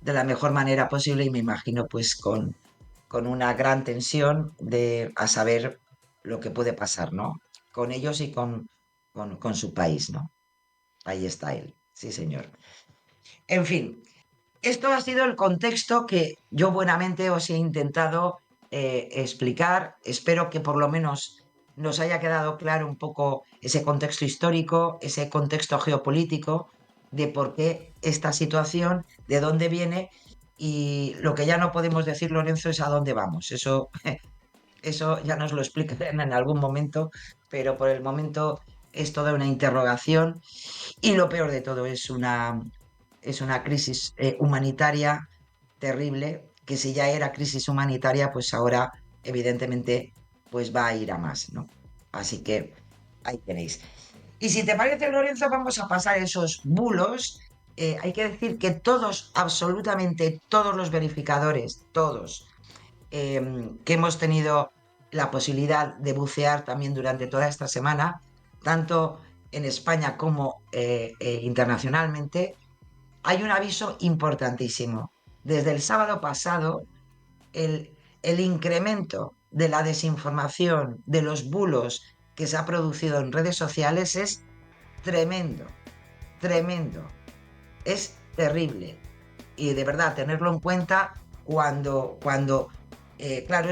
Speaker 3: de la mejor manera posible y me imagino pues con una gran tensión a saber lo que puede pasar, ¿no? Con ellos y con su país, ¿no? Ahí está él, sí señor. En fin, esto ha sido el contexto que yo buenamente os he intentado explicar. Espero que por lo menos nos haya quedado claro un poco ese contexto histórico, ese contexto geopolítico de por qué esta situación, de dónde viene y lo que ya no podemos decir, Lorenzo, es a dónde vamos. Eso ya nos lo explicarán en algún momento, pero por el momento es toda una interrogación y lo peor de todo es una crisis humanitaria terrible, que si ya era crisis humanitaria, pues ahora evidentemente pues va a ir a más, ¿no? Así que ahí tenéis. Y si te parece, Lorenzo, vamos a pasar esos bulos. Hay que decir que todos, absolutamente todos los verificadores, todos, que hemos tenido la posibilidad de bucear también durante toda esta semana, tanto en España como internacionalmente, hay un aviso importantísimo. Desde el sábado pasado, el incremento de la desinformación, de los bulos que se ha producido en redes sociales es tremendo, tremendo. Es terrible. Y de verdad, tenerlo en cuenta claro,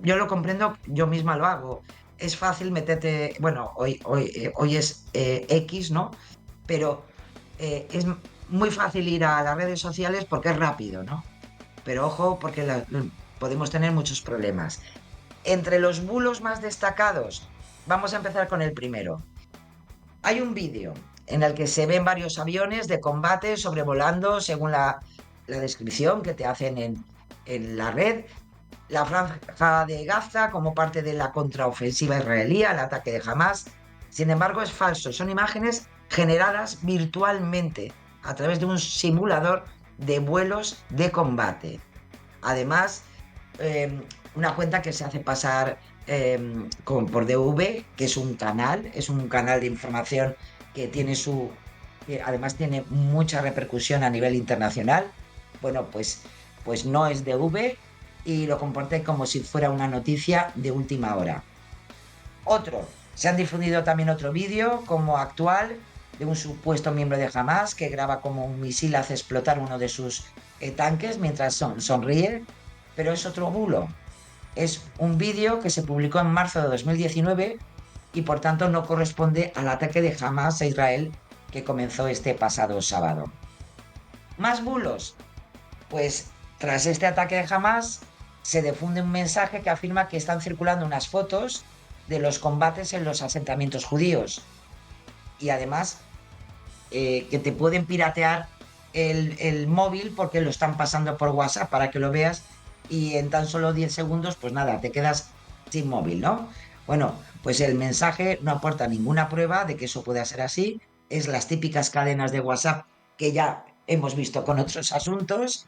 Speaker 3: yo lo comprendo, yo misma lo hago. Es fácil meterte, bueno, hoy es X, ¿no? Pero es muy fácil ir a las redes sociales porque es rápido, ¿no? Pero ojo, porque podemos tener muchos problemas. Entre los bulos más destacados, vamos a empezar con el primero. Hay un vídeo en el que se ven varios aviones de combate sobrevolando, según la descripción que te hacen en la red, la franja de Gaza como parte de la contraofensiva israelí al ataque de Hamas. Sin embargo, es falso. Son imágenes generadas virtualmente a través de un simulador de vuelos de combate. Además, una cuenta que se hace pasar por DV, que es un canal de información que que además tiene mucha repercusión a nivel internacional. Bueno, pues no es DV y lo comporté como si fuera una noticia de última hora. Se han difundido también otro vídeo como actual de un supuesto miembro de Hamas que graba como un misil hace explotar uno de sus tanques mientras sonríe, pero es otro bulo. Es un vídeo que se publicó en marzo de 2019 y por tanto no corresponde al ataque de Hamas a Israel que comenzó este pasado sábado. Más bulos. Pues tras este ataque de Hamas se difunde un mensaje que afirma que están circulando unas fotos de los combates en los asentamientos judíos y además que te pueden piratear el móvil porque lo están pasando por WhatsApp para que lo veas y en tan solo 10 segundos, pues nada, te quedas sin móvil, ¿no? Bueno, pues el mensaje no aporta ninguna prueba de que eso pueda ser así. Es las típicas cadenas de WhatsApp que ya hemos visto con otros asuntos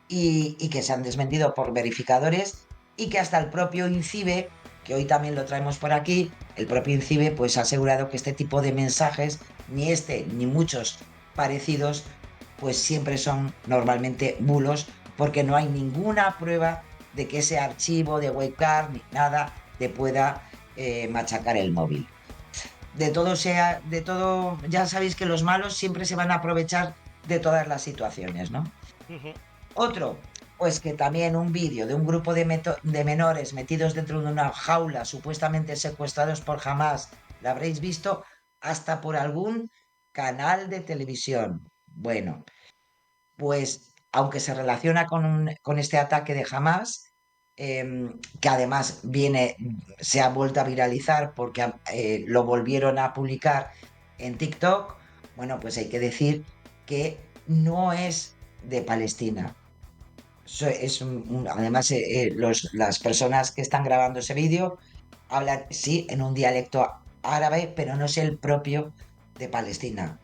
Speaker 3: y que se han desmentido por verificadores y que hasta el propio INCIBE, que hoy también lo traemos por aquí, el propio INCIBE pues ha asegurado que este tipo de mensajes, ni este ni muchos parecidos, pues siempre son normalmente bulos porque no hay ninguna prueba de que ese archivo de webcam ni nada te pueda machacar el móvil. De todo, ya sabéis que los malos siempre se van a aprovechar de todas las situaciones, ¿no?
Speaker 2: Ujú.
Speaker 3: Otro, pues que también un vídeo de un grupo de menores metidos dentro de una jaula supuestamente secuestrados por Hamas, lo habréis visto hasta por algún canal de televisión. Bueno, pues aunque se relaciona con este ataque de Hamas, que además se ha vuelto a viralizar porque lo volvieron a publicar en TikTok, bueno, pues hay que decir que no es de Palestina. Además, las personas que están grabando ese vídeo hablan, sí, en un dialecto árabe, pero no es el propio de Palestina.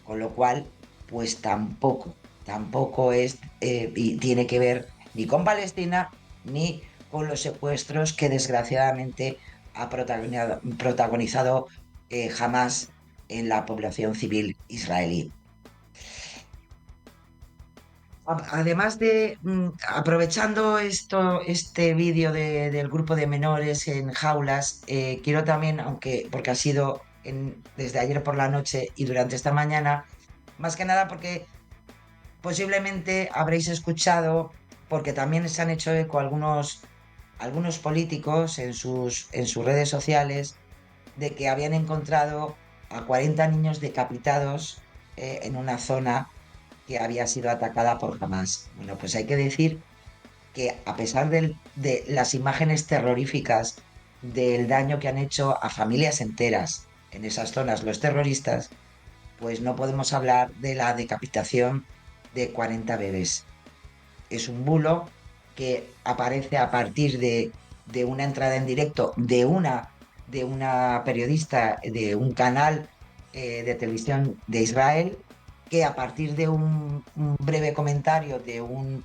Speaker 3: Con lo cual, pues tampoco es, y tiene que ver ni con Palestina, ni con los secuestros que desgraciadamente ha protagonizado Hamas en la población civil israelí. Además de, aprovechando este vídeo del grupo de menores en jaulas, quiero también, porque ha sido desde ayer por la noche y durante esta mañana, más que nada porque posiblemente habréis escuchado, porque también se han hecho eco algunos políticos en sus redes sociales, de que habían encontrado a 40 niños decapitados en una zona que había sido atacada por Hamas. Bueno, pues hay que decir que a pesar de las imágenes terroríficas del daño que han hecho a familias enteras en esas zonas los terroristas, pues no podemos hablar de la decapitación de 40 bebés. Es un bulo que aparece a partir de una entrada en directo de una periodista de un canal de televisión de Israel, que a partir de un breve comentario de un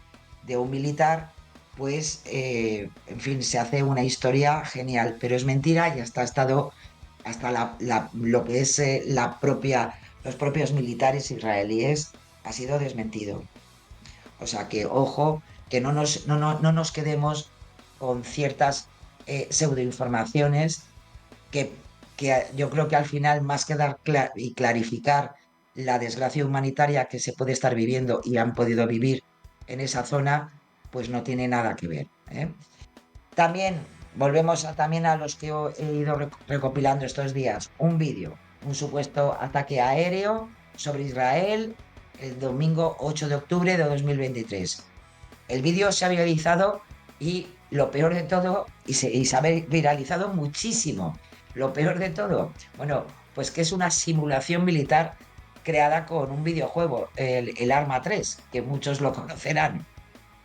Speaker 3: militar, pues, en fin, se hace una historia genial, pero es mentira y ha estado hasta lo que es los propios militares israelíes ha sido desmentido. O sea que, ojo, que no nos quedemos con ciertas pseudoinformaciones que yo creo que al final, más que dar y clarificar la desgracia humanitaria que se puede estar viviendo y han podido vivir en esa zona, pues no tiene nada que ver, ¿eh? También volvemos también a los que he ido recopilando estos días. Un vídeo, un supuesto ataque aéreo sobre Israel el domingo 8 de octubre de 2023. El vídeo se ha viralizado y lo peor de todo, y se ha viralizado muchísimo. Lo peor de todo, bueno, pues que es una simulación militar creada con un videojuego, el Arma 3, que muchos lo conocerán.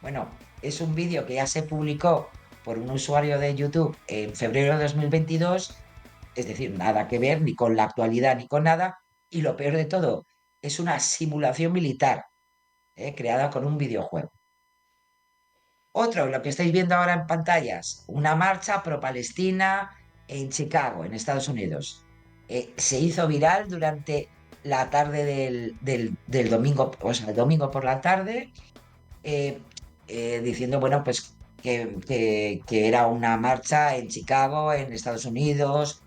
Speaker 3: Bueno, es un vídeo que ya se publicó por un usuario de YouTube en febrero de 2022, es decir, nada que ver ni con la actualidad ni con nada, y lo peor de todo, es una simulación militar, creada con un videojuego. Otro, lo que estáis viendo ahora en pantallas, una marcha pro-Palestina en Chicago, en Estados Unidos. Se hizo viral durante la tarde del domingo, o sea, el domingo por la tarde, eh, diciendo, bueno, pues que era una marcha en Chicago, en Estados Unidos,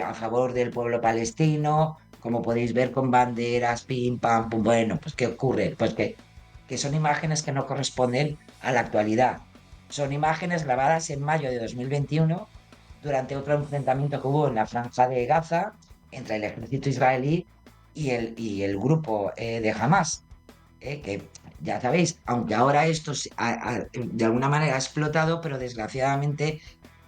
Speaker 3: a favor del pueblo palestino, como podéis ver, con banderas, pim, pam, pum. Bueno, pues ¿qué ocurre? Pues que son imágenes que no corresponden a la actualidad. Son imágenes grabadas en mayo de 2021 durante otro enfrentamiento que hubo en la Franja de Gaza entre el ejército israelí y el grupo de Hamas, que ya sabéis, aunque ahora esto de alguna manera ha explotado, pero desgraciadamente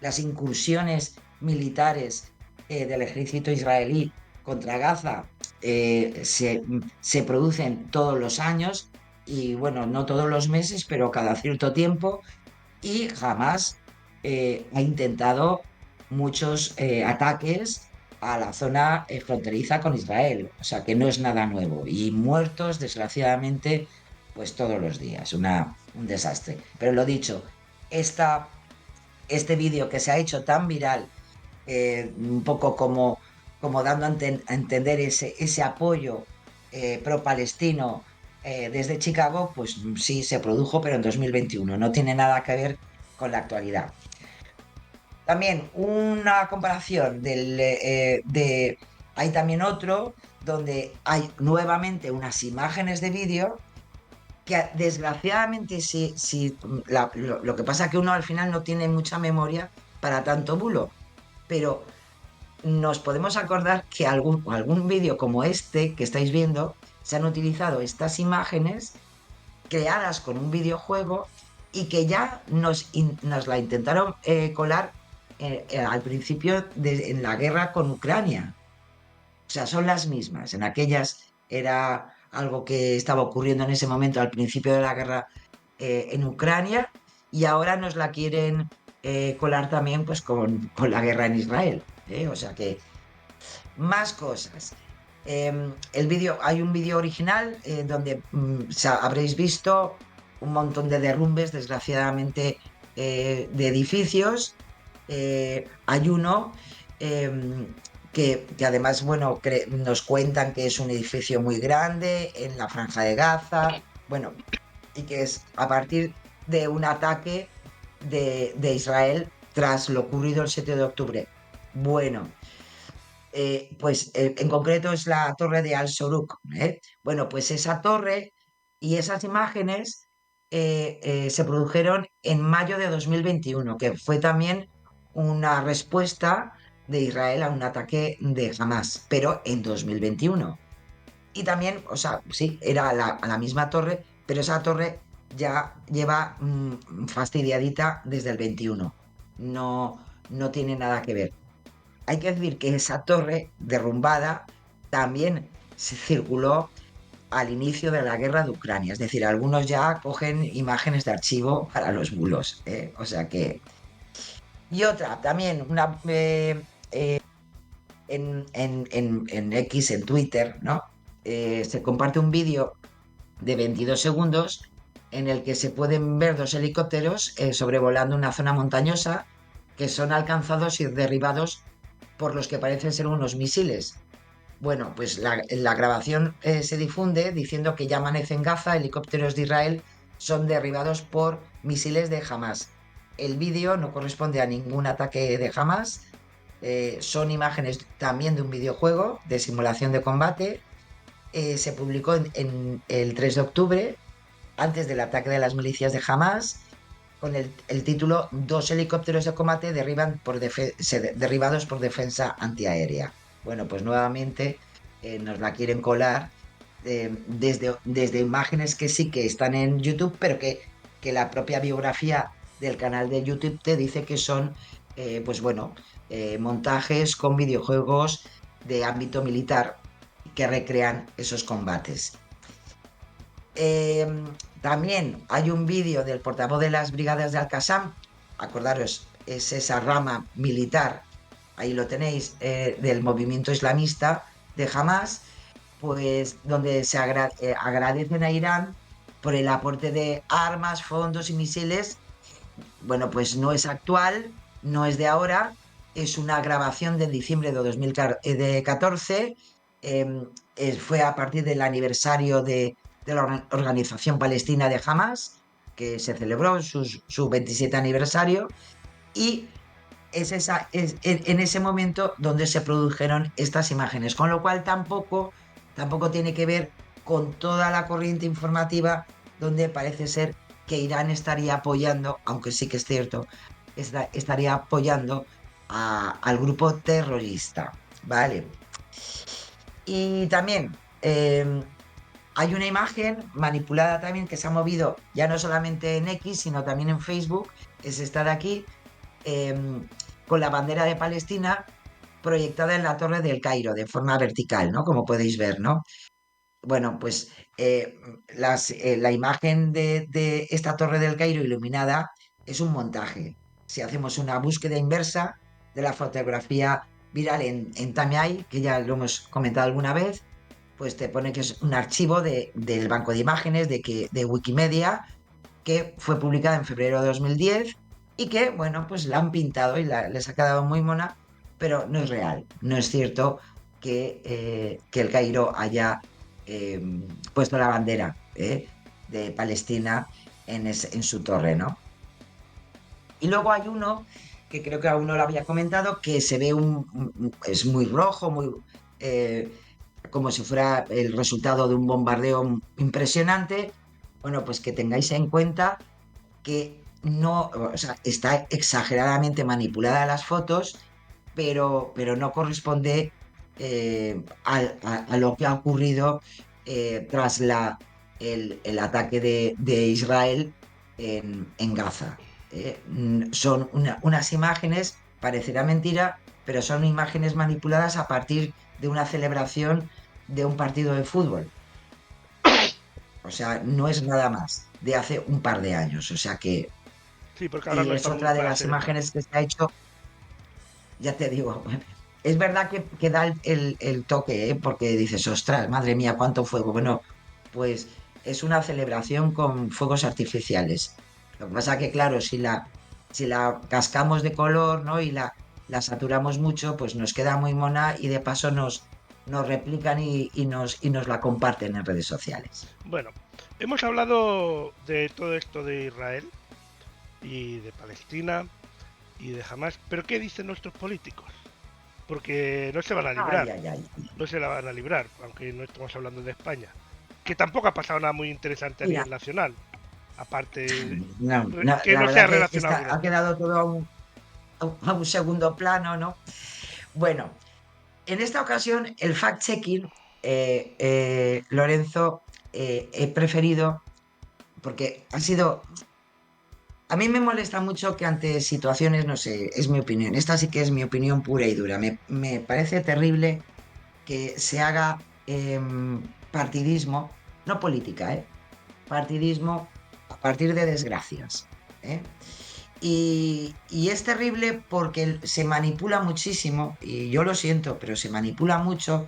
Speaker 3: las incursiones militares del ejército israelí contra Gaza se producen todos los años y, bueno, no todos los meses, pero cada cierto tiempo, y jamás ha intentado muchos ataques a la zona fronteriza con Israel, o sea que no es nada nuevo. Y muertos, desgraciadamente, pues todos los días, un desastre. Pero lo dicho, este vídeo que se ha hecho tan viral, un poco como dando a entender ese apoyo pro-palestino desde Chicago, pues sí se produjo, pero en 2021. No tiene nada que ver con la actualidad. También una comparación hay también otro donde hay nuevamente unas imágenes de vídeo que desgraciadamente lo que pasa es que uno al final no tiene mucha memoria para tanto bulo, pero nos podemos acordar que algún vídeo como este que estáis viendo, se han utilizado estas imágenes creadas con un videojuego y que ya nos la intentaron colar al principio en la guerra con Ucrania. O sea, son las mismas. En aquellas era algo que estaba ocurriendo en ese momento al principio de la guerra en Ucrania, y ahora nos la quieren colar también, pues con la guerra en Israel. O sea que más cosas. Hay un vídeo original donde habréis visto un montón de derrumbes, desgraciadamente, de edificios. Hay uno que además, bueno, nos cuentan que es un edificio muy grande en la Franja de Gaza. Bueno, y que es a partir de un ataque de Israel tras lo ocurrido el 7 de octubre. Bueno, pues en concreto es la torre de Al-Soruk. Bueno, pues esa torre y esas imágenes se produjeron en mayo de 2021, que fue también una respuesta de Israel a un ataque de Hamas, pero en 2021. Y también, o sea, sí, era a la misma torre, pero esa torre ya lleva fastidiadita desde el 21. No, no tiene nada que ver. Hay que decir que esa torre derrumbada también se circuló al inicio de la guerra de Ucrania. Es decir, algunos ya cogen imágenes de archivo para los bulos. O sea que... Y otra, también, en X, en Twitter, ¿no? Se comparte un vídeo de 22 segundos en el que se pueden ver dos helicópteros sobrevolando una zona montañosa que son alcanzados y derribados por los que parecen ser unos misiles. Bueno, pues la grabación se difunde diciendo que ya amanece en Gaza, helicópteros de Israel son derribados por misiles de Hamas. El vídeo no corresponde a ningún ataque de Hamas, son imágenes también de un videojuego de simulación de combate. Se publicó en el 3 de octubre, antes del ataque de las milicias de Hamas, con el título Dos helicópteros de combate derribados por defensa antiaérea. Bueno, pues nuevamente nos la quieren colar desde imágenes que sí que están en YouTube, pero que la propia biografía del canal de YouTube te dice que son, pues bueno, montajes con videojuegos de ámbito militar que recrean esos combates. Eh, También hay un vídeo del portavoz de las brigadas de Al-Qassam, acordaros, es esa rama militar, ahí lo tenéis, del movimiento islamista de Hamas, pues donde se agradecen a Irán por el aporte de armas, fondos y misiles. Bueno, pues no es actual, no es de ahora, es una grabación de diciembre de 2014, fue a partir del aniversario de la Organización Palestina de Hamas, que se celebró su 27 aniversario, y es en ese momento donde se produjeron estas imágenes, con lo cual tampoco tiene que ver con toda la corriente informativa donde parece ser que Irán estaría apoyando, aunque sí que es cierto, estaría apoyando al grupo terrorista, ¿vale? Y también hay una imagen manipulada también que se ha movido ya no solamente en X, sino también en Facebook, es esta de aquí, con la bandera de Palestina proyectada en la Torre del Cairo de forma vertical, ¿no? Como podéis ver, ¿no? Bueno, pues la imagen de esta Torre del Cairo iluminada es un montaje. Si hacemos una búsqueda inversa de la fotografía viral en Tamai, que ya lo hemos comentado alguna vez, pues te pone que es un archivo del banco de imágenes de Wikimedia, que fue publicada en febrero de 2010 y que, bueno, pues la han pintado y les ha quedado muy mona, pero no es real. No es cierto que el Cairo haya puesto la bandera de Palestina en su torre, ¿no? Y luego hay uno que creo que aún no lo había comentado, que se ve es muy rojo, muy eh, como si fuera el resultado de un bombardeo impresionante. Bueno, pues que tengáis en cuenta que no, o sea, está exageradamente manipulada las fotos, pero no corresponde a lo que ha ocurrido tras el ataque de Israel en Gaza. Son unas imágenes, parecerá mentira, pero son imágenes manipuladas a partir de una celebración de un partido de fútbol. O sea, no es nada más de hace un par de años. O sea que...
Speaker 2: Sí, porque ahora
Speaker 3: Y
Speaker 2: no
Speaker 3: es
Speaker 2: estamos
Speaker 3: otra de
Speaker 2: para
Speaker 3: las
Speaker 2: celebrar.
Speaker 3: imágenes que se ha hecho, ya te digo, es verdad que da el toque, porque dices, ostras, madre mía, cuánto fuego. Bueno, pues es una celebración con fuegos artificiales. Lo que pasa que, claro, si la cascamos de color, ¿no? Y la saturamos mucho, pues nos queda muy mona y de paso nos replican y nos la comparten en redes sociales.
Speaker 2: Bueno, hemos hablado de todo esto de Israel y de Palestina y de Hamas, pero ¿qué dicen nuestros políticos? Porque no se van a librar,
Speaker 3: Ay, ay, ay.
Speaker 2: no se la van a librar, aunque no estamos hablando de España. Que tampoco ha pasado nada muy interesante a
Speaker 3: Mira,
Speaker 2: nivel nacional, aparte
Speaker 3: no,
Speaker 2: que
Speaker 3: la
Speaker 2: no sea
Speaker 3: verdad que
Speaker 2: relacionado con
Speaker 3: ha
Speaker 2: esto.
Speaker 3: quedado todo a un segundo plano, ¿no? Bueno, en esta ocasión el fact-checking, Lorenzo, he preferido, porque ha sido... A mí me molesta mucho que ante situaciones, no sé, es mi opinión, esta sí que es mi opinión pura y dura, me parece terrible que se haga partidismo, no política, partidismo a partir de desgracias. ¿Eh? Y es terrible porque se manipula muchísimo, y yo lo siento, pero se manipula mucho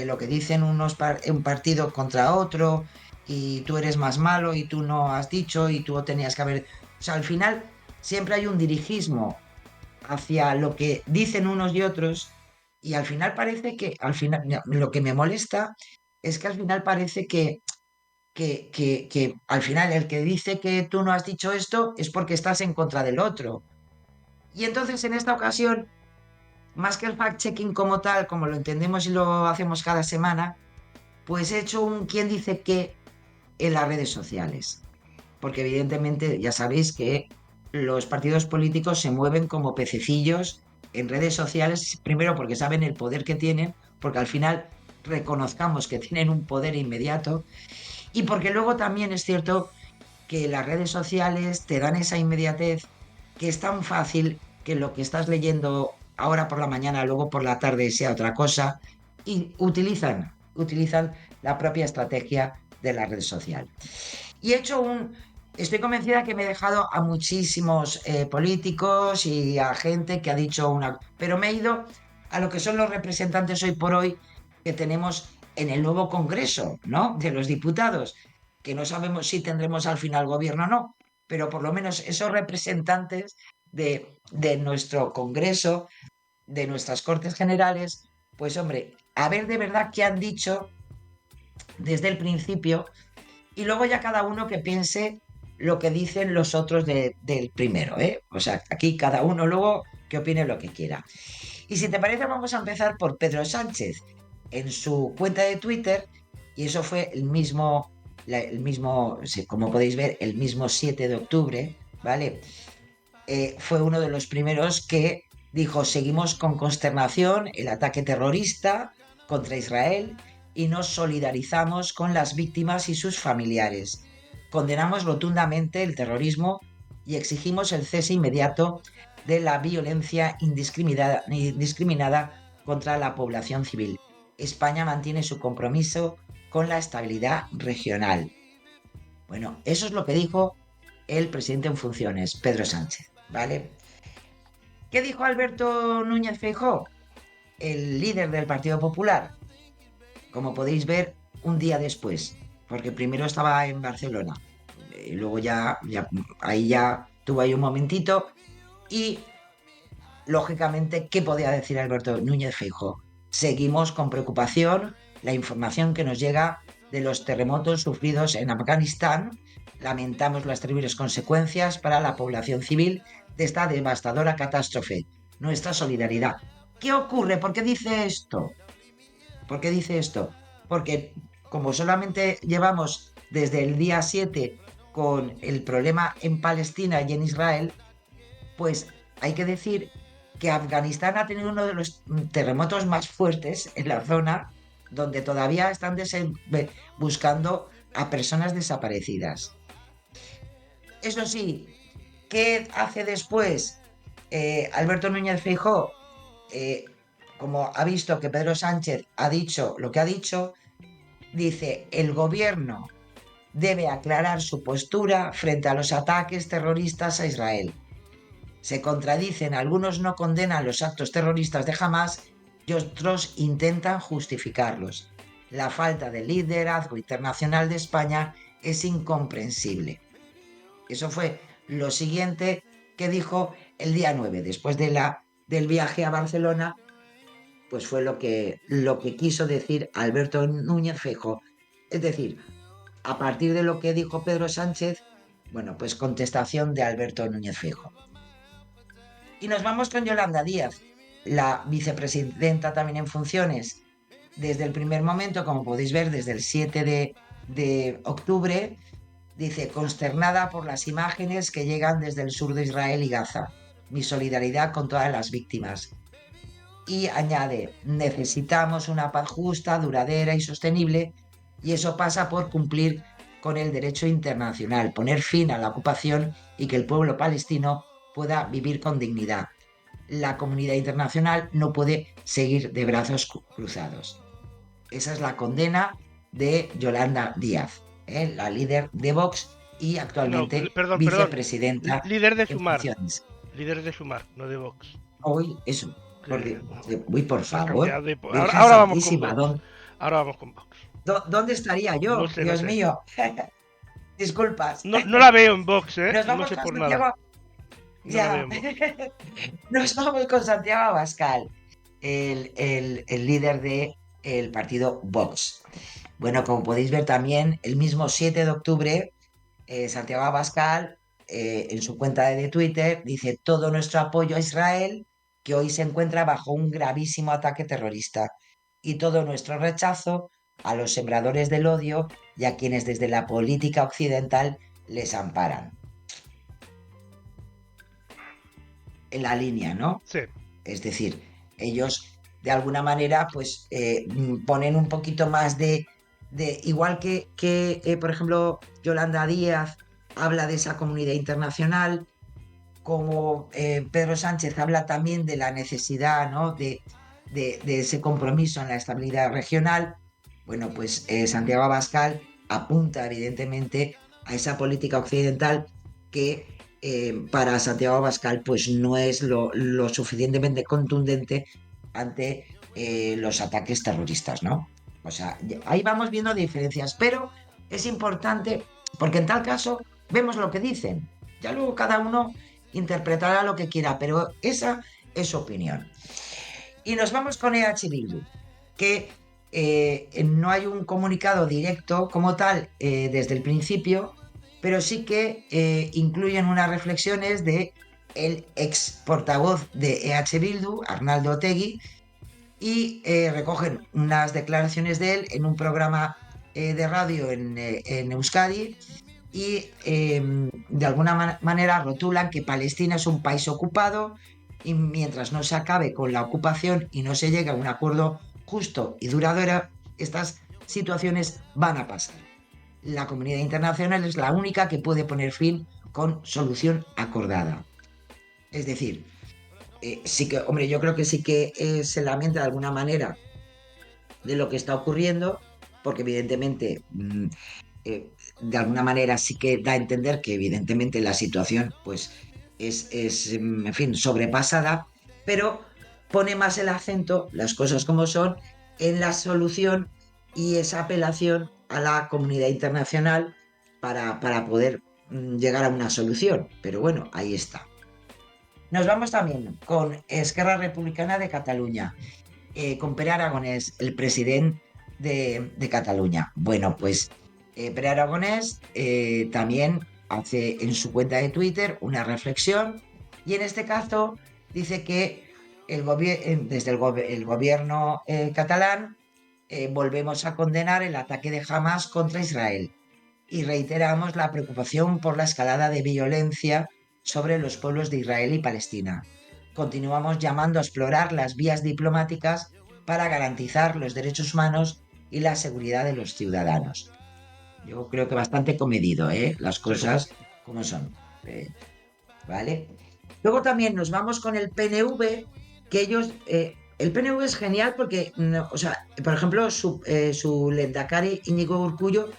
Speaker 3: lo que dicen un partido contra otro, y tú eres más malo y tú no has dicho y tú tenías que haber... O sea, al final siempre hay un dirigismo hacia lo que dicen unos y otros, y al final parece que, al final, lo que me molesta es que al final parece que al final el que dice que tú no has dicho esto es porque estás en contra del otro. Y entonces en esta ocasión, más que el fact-checking como tal, como lo entendemos y lo hacemos cada semana, pues he hecho un quién dice qué en las redes sociales. Porque evidentemente ya sabéis que los partidos políticos se mueven como pececillos en redes sociales, primero porque saben el poder que tienen, porque al final reconozcamos que tienen un poder inmediato, y porque luego también es cierto que las redes sociales te dan esa inmediatez, que es tan fácil que lo que estás leyendo ahora por la mañana, luego por la tarde sea otra cosa, y utilizan la propia estrategia de la red social. Y he hecho estoy convencida que me he dejado a muchísimos políticos y a gente que ha dicho una... Pero me he ido a lo que son los representantes hoy por hoy que tenemos en el nuevo Congreso, ¿no? De los diputados, que no sabemos si tendremos al final gobierno o no, pero por lo menos esos representantes de nuestro Congreso, de nuestras Cortes Generales, pues hombre, a ver de verdad qué han dicho desde el principio, y luego ya cada uno que piense lo que dicen los otros del primero, ¿eh? O sea, aquí cada uno luego que opine lo que quiera. Y si te parece, vamos a empezar por Pedro Sánchez. En su cuenta de Twitter, y eso fue sí, como podéis ver, el mismo 7 de octubre, ¿vale? Fue uno de los primeros que dijo, seguimos con consternación el ataque terrorista contra Israel y nos solidarizamos con las víctimas y sus familiares. Condenamos rotundamente el terrorismo y exigimos el cese inmediato de la violencia indiscriminada contra la población civil. España mantiene su compromiso con la estabilidad regional. Bueno, eso es lo que dijo el presidente en funciones, Pedro Sánchez, ¿vale? ¿Qué dijo Alberto Núñez Feijóo, el líder del Partido Popular? Como podéis ver, un día después, porque primero estaba en Barcelona, y luego ahí ya tuvo ahí un momentito, y lógicamente, ¿qué podía decir Alberto Núñez Feijóo? Seguimos con preocupación la información que nos llega de los terremotos sufridos en Afganistán. Lamentamos las terribles consecuencias para la población civil de esta devastadora catástrofe. Nuestra solidaridad. ¿Qué ocurre? ¿Por qué dice esto? ¿Por qué dice esto? Porque como solamente llevamos desde el día 7 con el problema en Palestina y en Israel, pues hay que decir que Afganistán ha tenido uno de los terremotos más fuertes en la zona, donde todavía están buscando a personas desaparecidas. Eso sí, ¿qué hace después Alberto Núñez Feijóo? Eh, como ha visto que Pedro Sánchez ha dicho lo que ha dicho, dice, el gobierno debe aclarar su postura frente a los ataques terroristas a Israel. Se contradicen, algunos no condenan los actos terroristas de Hamás y otros intentan justificarlos. La falta de liderazgo internacional de España es incomprensible. Eso fue lo siguiente que dijo el día 9, después del viaje a Barcelona, pues fue lo que quiso decir Alberto Núñez Feijóo. Es decir, a partir de lo que dijo Pedro Sánchez, bueno, pues contestación de Alberto Núñez Feijóo. Y nos vamos con Yolanda Díaz, la vicepresidenta también en funciones. Desde el primer momento, como podéis ver, desde el 7 de octubre, dice, consternada por las imágenes que llegan desde el sur de Israel y Gaza. Mi solidaridad con todas las víctimas. Y añade, necesitamos una paz justa, duradera y sostenible, y eso pasa por cumplir con el derecho internacional, poner fin a la ocupación y que el pueblo palestino pueda vivir con dignidad. La comunidad internacional no puede seguir de brazos cruzados. Esa es la condena de Yolanda Díaz, la líder de Vox y actualmente
Speaker 2: Perdón.
Speaker 3: vicepresidenta
Speaker 2: Líder de
Speaker 3: en
Speaker 2: Sumar.
Speaker 3: funciones.
Speaker 2: Líder de Sumar, no de Vox.
Speaker 3: Hoy, eso. Uy, por favor.
Speaker 2: Ahora vamos con Vox. Ahora vamos con Vox.
Speaker 3: ¿Dónde estaría yo?
Speaker 2: No sé,
Speaker 3: Dios mío. Disculpas.
Speaker 2: No la veo en Vox, ¿eh?
Speaker 3: Nos vamos
Speaker 2: no sé
Speaker 3: con
Speaker 2: por
Speaker 3: Santiago.
Speaker 2: nada.
Speaker 3: Ya. Nos vamos con Santiago Abascal, el líder del partido Vox. Bueno, como podéis ver también, el mismo 7 de octubre, Santiago Abascal, en su cuenta de Twitter, dice todo nuestro apoyo a Israel, que hoy se encuentra bajo un gravísimo ataque terrorista, y todo nuestro rechazo a los sembradores del odio y a quienes desde la política occidental les amparan. En la línea, ¿no?
Speaker 2: Sí.
Speaker 3: Es decir, ellos de alguna manera pues ponen un poquito más de igual que por ejemplo, Yolanda Díaz habla de esa comunidad internacional, como Pedro Sánchez habla también de la necesidad, ¿no?, de ese compromiso en la estabilidad regional. Bueno, pues Santiago Abascal apunta evidentemente a esa política occidental que para Santiago Abascal pues no es lo suficientemente contundente ante los ataques terroristas, ¿no? O sea, ahí vamos viendo diferencias, pero es importante porque en tal caso vemos lo que dicen. Ya luego cada uno interpretará lo que quiera, pero esa es su opinión. Y nos vamos con EH Bildu, que no hay un comunicado directo como tal desde el principio, pero sí que incluyen unas reflexiones de el ex portavoz de EH Bildu, Arnaldo Otegi, y recogen unas declaraciones de él en un programa de radio en Euskadi, y de alguna manera rotulan que Palestina es un país ocupado y mientras no se acabe con la ocupación y no se llegue a un acuerdo justo y duradero, estas situaciones van a pasar. La comunidad internacional es la única que puede poner fin con solución acordada. Es decir, sí que, hombre, yo creo que sí que se lamenta de alguna manera de lo que está ocurriendo, porque evidentemente de alguna manera sí que da a entender que evidentemente la situación pues es en fin, sobrepasada, pero pone más el acento, las cosas como son, en la solución y esa apelación a la comunidad internacional para poder llegar a una solución. Pero bueno, ahí está. Nos vamos también con Esquerra Republicana de Cataluña, con Pere Aragonès, el presidente de Cataluña. Bueno, pues Pere Aragonès también hace en su cuenta de Twitter una reflexión y en este caso dice que desde el gobierno catalán volvemos a condenar el ataque de Hamas contra Israel y reiteramos la preocupación por la escalada de violencia sobre los pueblos de Israel y Palestina. Continuamos llamando a explorar las vías diplomáticas para garantizar los derechos humanos y la seguridad de los ciudadanos. Yo creo que bastante comedido, las cosas como son. ¿Vale? Luego también nos vamos con el PNV, que ellos... el PNV es genial porque, o sea, por ejemplo, su lehendakari Íñigo Urkullu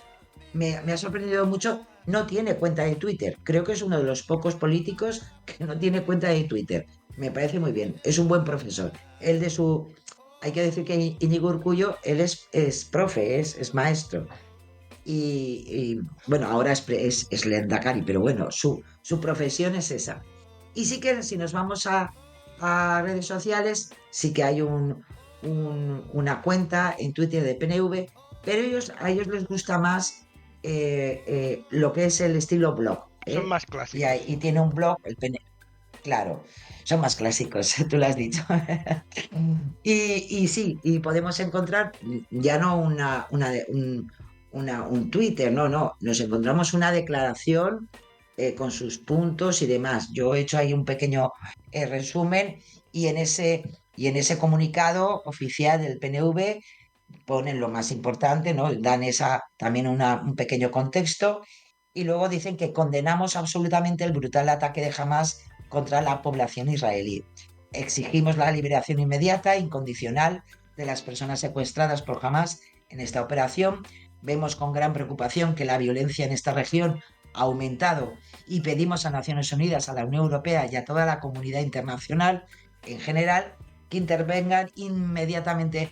Speaker 3: me ha sorprendido mucho. No tiene cuenta de Twitter. Creo que es uno de los pocos políticos que no tiene cuenta de Twitter. Me parece muy bien. Es un buen profesor. Hay que decir que Íñigo Urkullu, él es profe, es maestro. Y bueno, ahora es lehendakari, pero bueno, su profesión es esa. Y sí que si nos vamos a redes sociales, sí que hay una cuenta en Twitter de PNV, pero a ellos les gusta más lo que es el estilo blog.
Speaker 2: Son más clásicos.
Speaker 3: Y tiene un blog, claro, son más clásicos, tú lo has dicho. Y sí, y podemos encontrar ya no un Twitter, no, nos encontramos una declaración con sus puntos y demás. Yo he hecho ahí un pequeño resumen y en ese comunicado oficial del PNV ponen lo más importante, ¿no? Dan también un pequeño contexto y luego dicen que condenamos absolutamente el brutal ataque de Hamás contra la población israelí. Exigimos la liberación inmediata e incondicional de las personas secuestradas por Hamás en esta operación. Vemos con gran preocupación que la violencia en esta región ha aumentado y pedimos a Naciones Unidas, a la Unión Europea y a toda la comunidad internacional en general que intervengan inmediatamente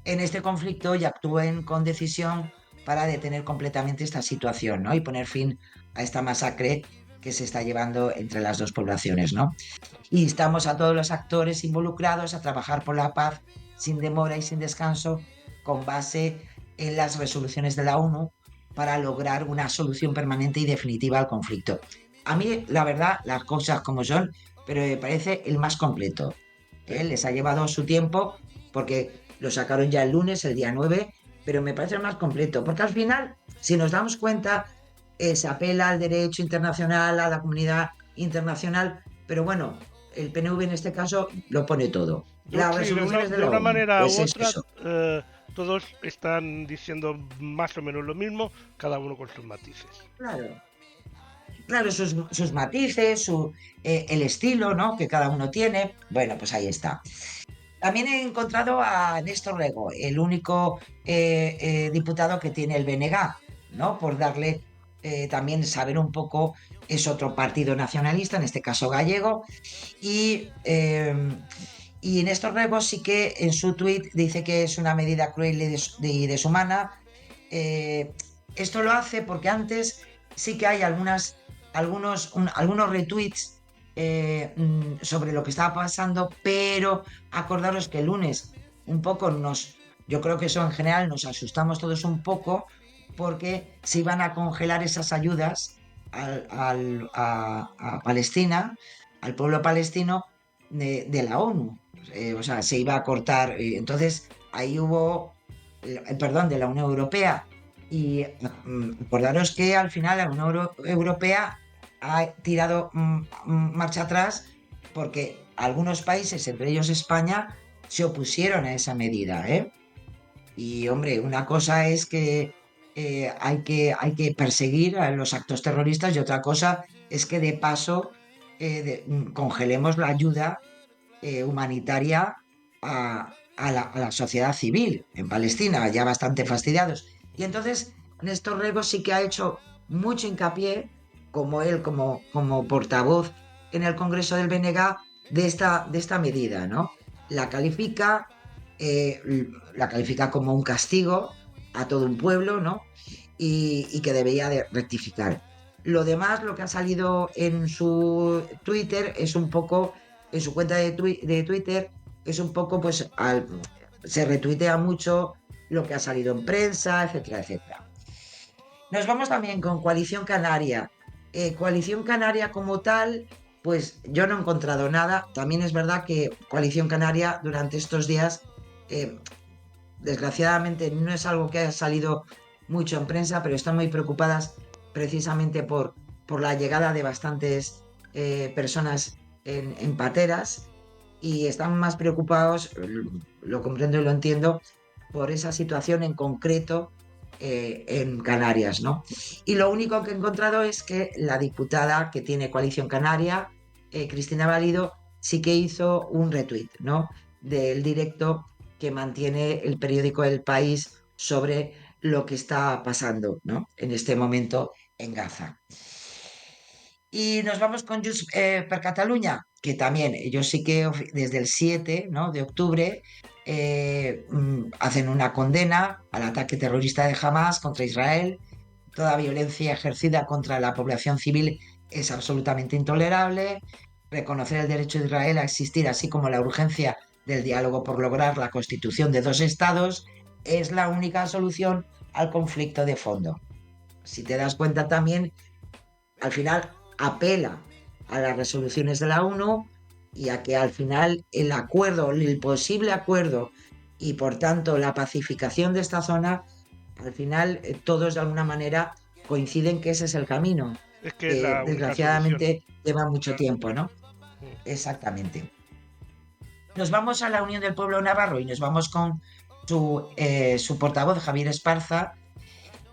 Speaker 3: en este conflicto y actúen con decisión para detener completamente esta situación, ¿no? Y poner fin a esta masacre que se está llevando entre las dos poblaciones, ¿no? Y instamos a todos los actores involucrados a trabajar por la paz sin demora y sin descanso, con base en las resoluciones de la ONU para lograr una solución permanente y definitiva al conflicto. A mí, la verdad, las cosas como son, pero me parece el más completo. Les ha llevado su tiempo porque lo sacaron ya el lunes, el día 9, pero me parece el más completo, porque al final, si nos damos cuenta, se apela al derecho internacional, a la comunidad internacional, pero bueno, el PNV en este caso lo pone todo. Las resoluciones de
Speaker 2: de
Speaker 3: la
Speaker 2: una
Speaker 3: ONU,
Speaker 2: manera
Speaker 3: pues
Speaker 2: u
Speaker 3: es
Speaker 2: otra,
Speaker 3: eso.
Speaker 2: todos están diciendo más o menos lo mismo, cada uno con sus matices.
Speaker 3: Claro, sus matices, el estilo, ¿no?, que cada uno tiene. Bueno, pues ahí está. También he encontrado a Néstor Rego, el único diputado que tiene el BNG, ¿no? Por darle también saber un poco, es otro partido nacionalista, en este caso gallego, y Néstor Rego sí que en su tuit dice que es una medida cruel y deshumana. Eh, Esto lo hace porque antes sí que hay algunos retweets sobre lo que estaba pasando, pero acordaros que el lunes un poco yo creo que eso en general nos asustamos todos un poco porque se iban a congelar esas ayudas a Palestina, al pueblo palestino de la ONU. O sea, se iba a cortar. Entonces, ahí hubo, perdón, de la Unión Europea. Y acordaros que al final la Unión Europea ha tirado marcha atrás porque algunos países, entre ellos España, se opusieron a esa medida, ¿eh? Y hombre, una cosa es que hay que perseguir a los actos terroristas y otra cosa es que de paso congelemos la ayuda humanitaria a la sociedad civil en Palestina, ya bastante fastidiados. Y entonces Néstor Rego sí que ha hecho mucho hincapié, como él, como portavoz en el Congreso del BNG, de esta medida, ¿no? La califica, eh, la califica como un castigo a todo un pueblo, ¿no? Y que debería de rectificar. Lo demás, lo que ha salido en su Twitter es un poco, en su cuenta de Twitter, es un poco, pues, se retuitea mucho lo que ha salido en prensa, etcétera, etcétera. Nos vamos también con Coalición Canaria. Coalición Canaria como tal, pues yo no he encontrado nada. También es verdad que Coalición Canaria durante estos días, eh, desgraciadamente, no es algo que haya salido mucho en prensa, pero están muy preocupadas precisamente por la llegada de bastantes personas en pateras y están más preocupados, lo comprendo y lo entiendo, por esa situación en concreto en Canarias, ¿no? Y lo único que he encontrado es que la diputada que tiene Coalición Canaria, Cristina Valido, sí que hizo un retweet, ¿no?, del directo que mantiene el periódico El País sobre lo que está pasando, ¿no?, en este momento en Gaza. Y nos vamos con Junts per Catalunya, que también ellos sí que desde el 7, ¿no?, de octubre hacen una condena al ataque terrorista de Hamas contra Israel. Toda violencia ejercida contra la población civil es absolutamente intolerable. Reconocer el derecho de Israel a existir, así como la urgencia del diálogo por lograr la constitución de dos estados es la única solución al conflicto de fondo. Si te das cuenta también, al final apela a las resoluciones de la ONU y a que al final el acuerdo, el posible acuerdo y por tanto la pacificación de esta zona, al final todos de alguna manera coinciden que ese es el camino,
Speaker 2: Es que es
Speaker 3: que
Speaker 2: la única solución.
Speaker 3: desgraciadamente lleva mucho
Speaker 2: Claro.
Speaker 3: tiempo, ¿no? Exactamente. Nos vamos a la Unión del Pueblo Navarro y nos vamos con su portavoz, Javier Esparza,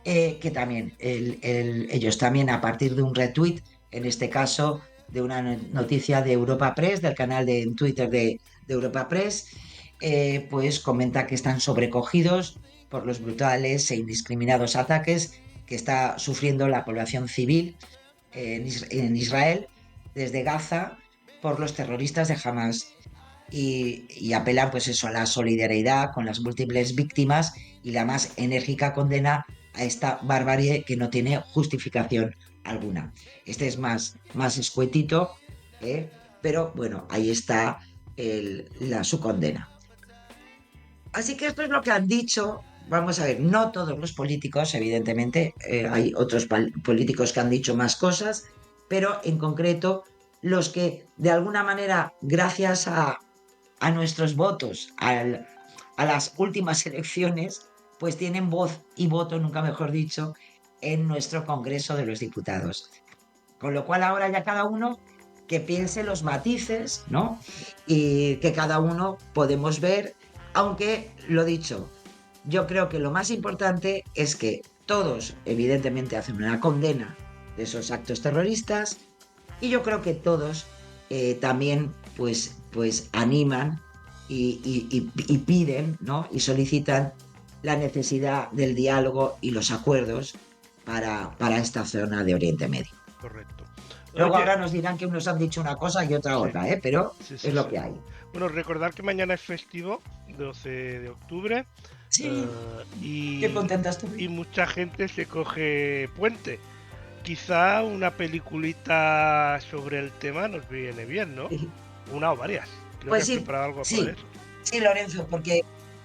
Speaker 3: que también ellos también a partir de un retweet, en este caso de una noticia de Europa Press, del canal en Twitter de Europa Press, pues comenta que están sobrecogidos por los brutales e indiscriminados ataques que está sufriendo la población civil en Israel desde Gaza por los terroristas de Hamas. Y apelan pues eso a la solidaridad con las múltiples víctimas y la más enérgica condena a esta barbarie que no tiene justificación alguna. Este es más escuetito, pero bueno, ahí está su condena. Así que esto es lo que han dicho. Vamos a ver, no todos los políticos, evidentemente, hay otros políticos que han dicho más cosas, pero en concreto los que de alguna manera, gracias a nuestros votos, a las últimas elecciones, pues tienen voz y voto, nunca mejor dicho, en nuestro Congreso de los Diputados. Con lo cual ahora ya cada uno que piense los matices, ¿no? Y que cada uno podemos ver, aunque lo dicho, yo creo que lo más importante es que todos, evidentemente, hacen una condena de esos actos terroristas y yo creo que todos también pues animan y piden, ¿no? Y solicitan la necesidad del diálogo y los acuerdos para esta zona de Oriente Medio.
Speaker 2: Correcto.
Speaker 3: Luego
Speaker 2: Oye,
Speaker 3: ahora nos dirán que unos han dicho una cosa y otra
Speaker 2: sí,
Speaker 3: otra, pero
Speaker 2: sí,
Speaker 3: es lo
Speaker 2: sí.
Speaker 3: que hay.
Speaker 2: Bueno, recordar que mañana es festivo, 12 de octubre,
Speaker 3: Sí, qué
Speaker 2: y,
Speaker 3: contenta estoy.
Speaker 2: y mucha gente se coge puente. Quizá una peliculita sobre el tema nos viene bien, ¿no?
Speaker 3: Sí.
Speaker 2: Una o varias. Creo que
Speaker 3: Pues
Speaker 2: has
Speaker 3: sí,
Speaker 2: preparado algo por
Speaker 3: sí,
Speaker 2: eso.
Speaker 3: sí, Lorenzo, porque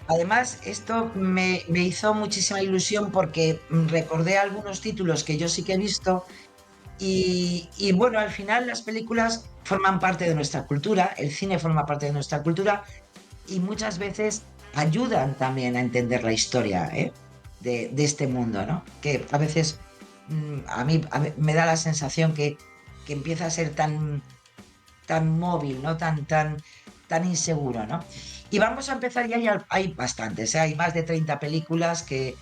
Speaker 3: además esto me hizo muchísima ilusión porque recordé algunos títulos que yo sí que he visto. Y bueno, al final las películas forman parte de nuestra cultura, el cine forma parte de nuestra cultura y muchas veces ayudan también a entender la historia, de este mundo, ¿no? Que a veces a mí me da la sensación que empieza a ser tan móvil, ¿no? Tan inseguro, ¿no? Y vamos a empezar ya, hay bastantes, hay más de 30 películas que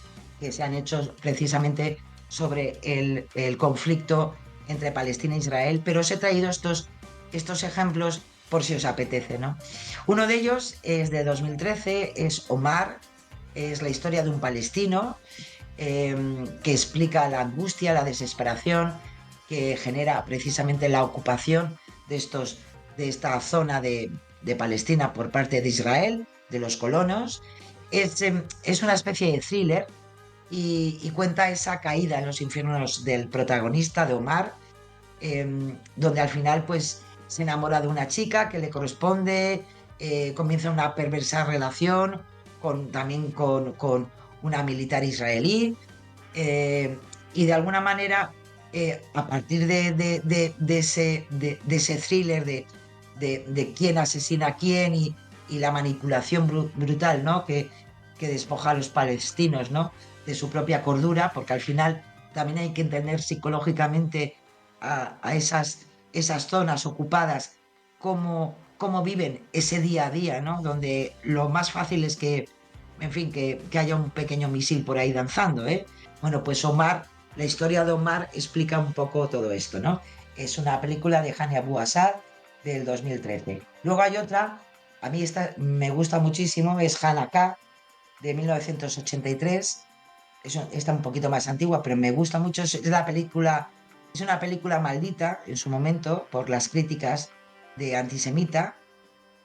Speaker 3: se han hecho precisamente sobre el conflicto entre Palestina e Israel, pero os he traído estos ejemplos por si os apetece, ¿no? Uno de ellos es de 2013, es Omar, es la historia de un palestino que explica la angustia, la desesperación que genera precisamente la ocupación de esta zona de Palestina por parte de Israel, de los colonos. Es una especie de thriller y cuenta esa caída en los infiernos del protagonista, de Omar, donde al final pues se enamora de una chica que le corresponde, comienza una perversa relación también con una militar israelí, y de alguna manera, a partir de ese thriller de quién asesina a quién y la manipulación brutal, ¿no? que despoja a los palestinos, ¿no? de su propia cordura, porque al final también hay que entender psicológicamente a esas zonas ocupadas, cómo viven ese día a día, ¿no? donde lo más fácil es que, en fin, que haya un pequeño misil por ahí danzando, ¿eh? Bueno, pues Omar, la historia de Omar explica un poco todo esto, ¿no? Es una película de Hani Abu Assad del 2013. Luego hay otra, a mí esta me gusta muchísimo, es Hanaka de 1983. Está un poquito más antigua, pero me gusta mucho. Es una película maldita en su momento por las críticas de antisemita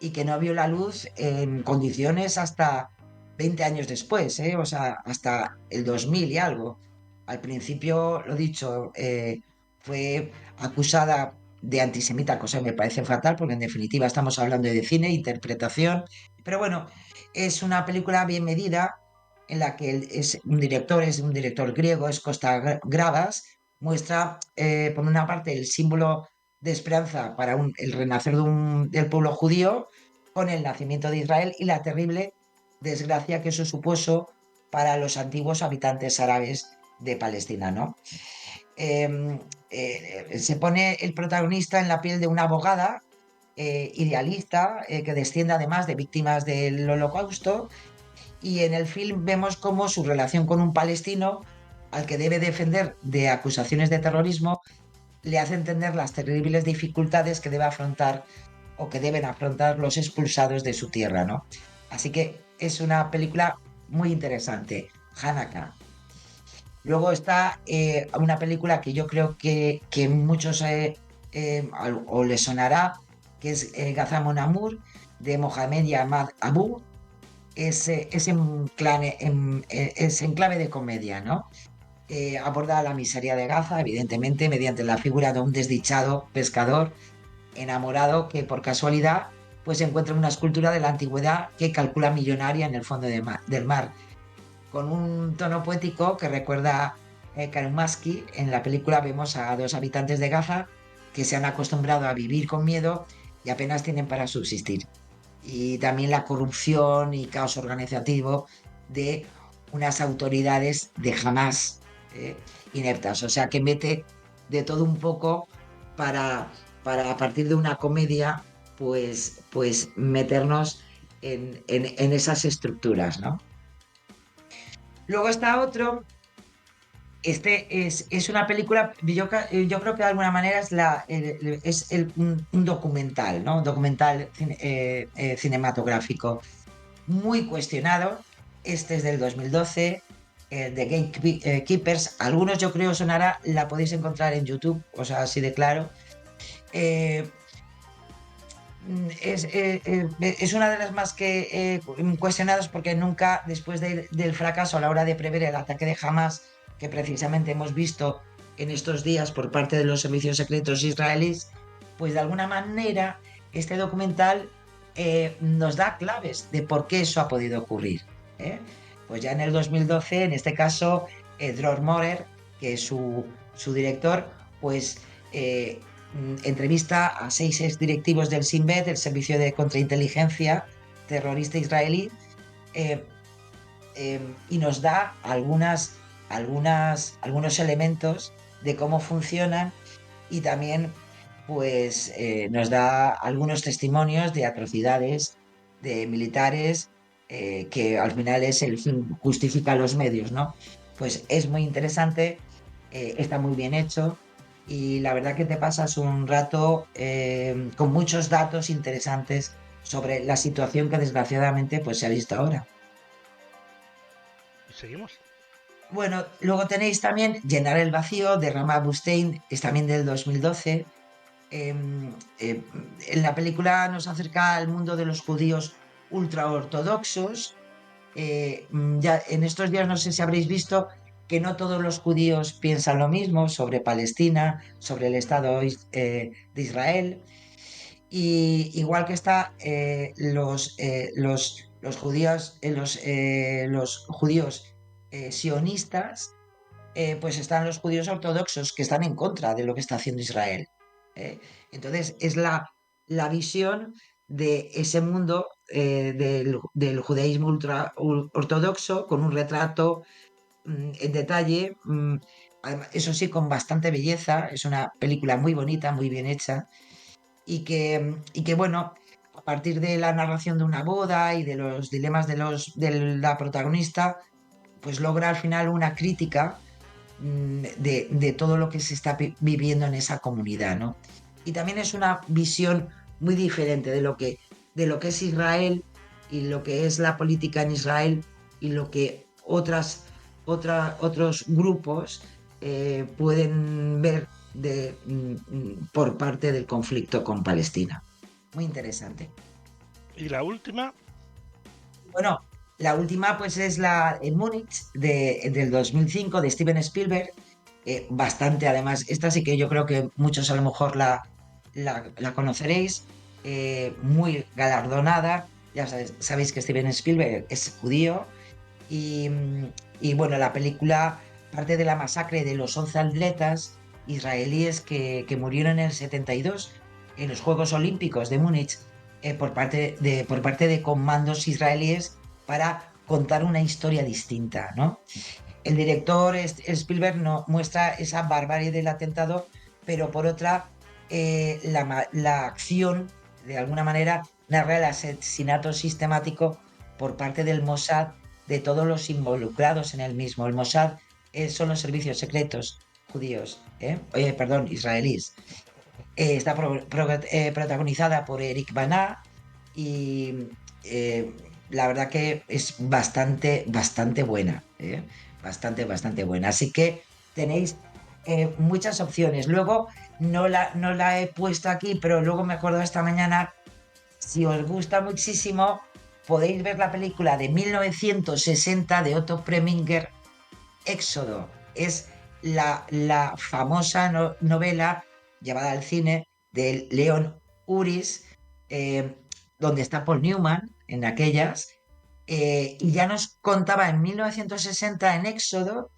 Speaker 3: y que no vio la luz en condiciones hasta 20 años después, o sea, hasta el 2000 y algo. Al principio, lo dicho, fue acusada de antisemita, cosa que me parece fatal, porque en definitiva estamos hablando de cine, interpretación. Pero bueno, es una película bien medida en la que es un director griego, es Costa Gravas, muestra por una parte el símbolo de esperanza para el renacer del pueblo judío con el nacimiento de Israel y la terrible desgracia que eso supuso para los antiguos habitantes árabes de Palestina, ¿no? Se pone el protagonista en la piel de una abogada idealista que desciende además de víctimas del Holocausto, y en el film vemos cómo su relación con un palestino al que debe defender de acusaciones de terrorismo le hace entender las terribles dificultades que debe afrontar o que deben afrontar los expulsados de su tierra, ¿no? Así que es una película muy interesante, Hanaka. Luego está una película que yo creo que muchos o les sonará, que es Gaza Mon Amour, de Mohamed Yamad Abu. Es en clave de comedia, ¿no? Aborda la miseria de Gaza, evidentemente, mediante la figura de un desdichado pescador enamorado que por casualidad pues encuentra una escultura de la antigüedad que calcula millonaria en el fondo del mar, con un tono poético que recuerda Karumaski. En la película vemos a dos habitantes de Gaza que se han acostumbrado a vivir con miedo y apenas tienen para subsistir. Y también la corrupción y caos organizativo de unas autoridades de Hamas ineptas. O sea que mete de todo un poco para a partir de una comedia pues meternos en esas estructuras, ¿no? Luego está otro. Es una película, yo creo que de alguna manera un documental, ¿no? Un documental cinematográfico muy cuestionado. Este es del 2012, de Gatekeepers. Algunos yo creo sonará, la podéis encontrar en YouTube, o sea, así de claro. Es una de las más que cuestionadas porque nunca, después del fracaso a la hora de prever el ataque de Hamas, que precisamente hemos visto en estos días por parte de los servicios secretos israelíes, pues de alguna manera este documental nos da claves de por qué eso ha podido ocurrir. Pues ya en el 2012, en este caso, Dror Morer, que es su director, pues entrevista a 6 exdirectivos del Shin Bet, el servicio de contrainteligencia terrorista israelí, y nos da algunos elementos de cómo funcionan, y también pues nos da algunos testimonios de atrocidades de militares, que al final es el fin justifica los medios, ¿no? Pues es muy interesante, está muy bien hecho, y la verdad que te pasas un rato con muchos datos interesantes sobre la situación que desgraciadamente pues se ha visto ahora.
Speaker 2: ¿Seguimos?
Speaker 3: Bueno, luego tenéis también Llenar el vacío, de Rama Bustein, es también del 2012. En la película nos acerca al mundo de los judíos ultraortodoxos. Ya en estos días no sé si habréis visto que no todos los judíos piensan lo mismo sobre Palestina, sobre el Estado de Israel. Y igual que está los judíos sionistas, pues están los judíos ortodoxos que están en contra de lo que está haciendo Israel. Entonces es la visión de ese mundo del judaísmo ortodoxo, con un retrato en detalle, eso sí, con bastante belleza. Es una película muy bonita, muy bien hecha, y que bueno, a partir de la narración de una boda y de los dilemas de la protagonista, pues logra al final una crítica de todo lo que se está viviendo en esa comunidad, ¿no? Y también es una visión muy diferente de lo que es Israel y lo que es la política en Israel, y lo que otros grupos pueden ver por parte del conflicto con Palestina. Muy interesante.
Speaker 2: ¿Y la última?
Speaker 3: Bueno, la última pues es la en Múnich del 2005, de Steven Spielberg. Bastante, además, esta sí que yo creo que muchos a lo mejor la la conoceréis, muy galardonada. Ya sabéis que Steven Spielberg es judío y, y bueno, la película parte de la masacre de los 11 atletas israelíes que murieron en el 72 en los Juegos Olímpicos de Múnich, por parte de comandos israelíes para contar una historia distinta, ¿no? El director Spielberg no, muestra esa barbarie del atentado, pero por otra, la acción, de alguna manera, narra el asesinato sistemático por parte del Mossad de todos los involucrados en el mismo. El Mossad son los servicios secretos judíos, perdón, israelíes. Está protagonizada por Eric Bana y la verdad que es bastante, bastante buena, bastante, bastante buena. Así que tenéis muchas opciones. Luego no la he puesto aquí, pero luego me acuerdo esta mañana, si os gusta muchísimo, podéis ver la película de 1960 de Otto Preminger, Éxodo. Es la famosa novela llevada al cine de Leon Uris, eh, donde está Paul Newman en aquellas, y ya nos contaba en 1960 en Éxodo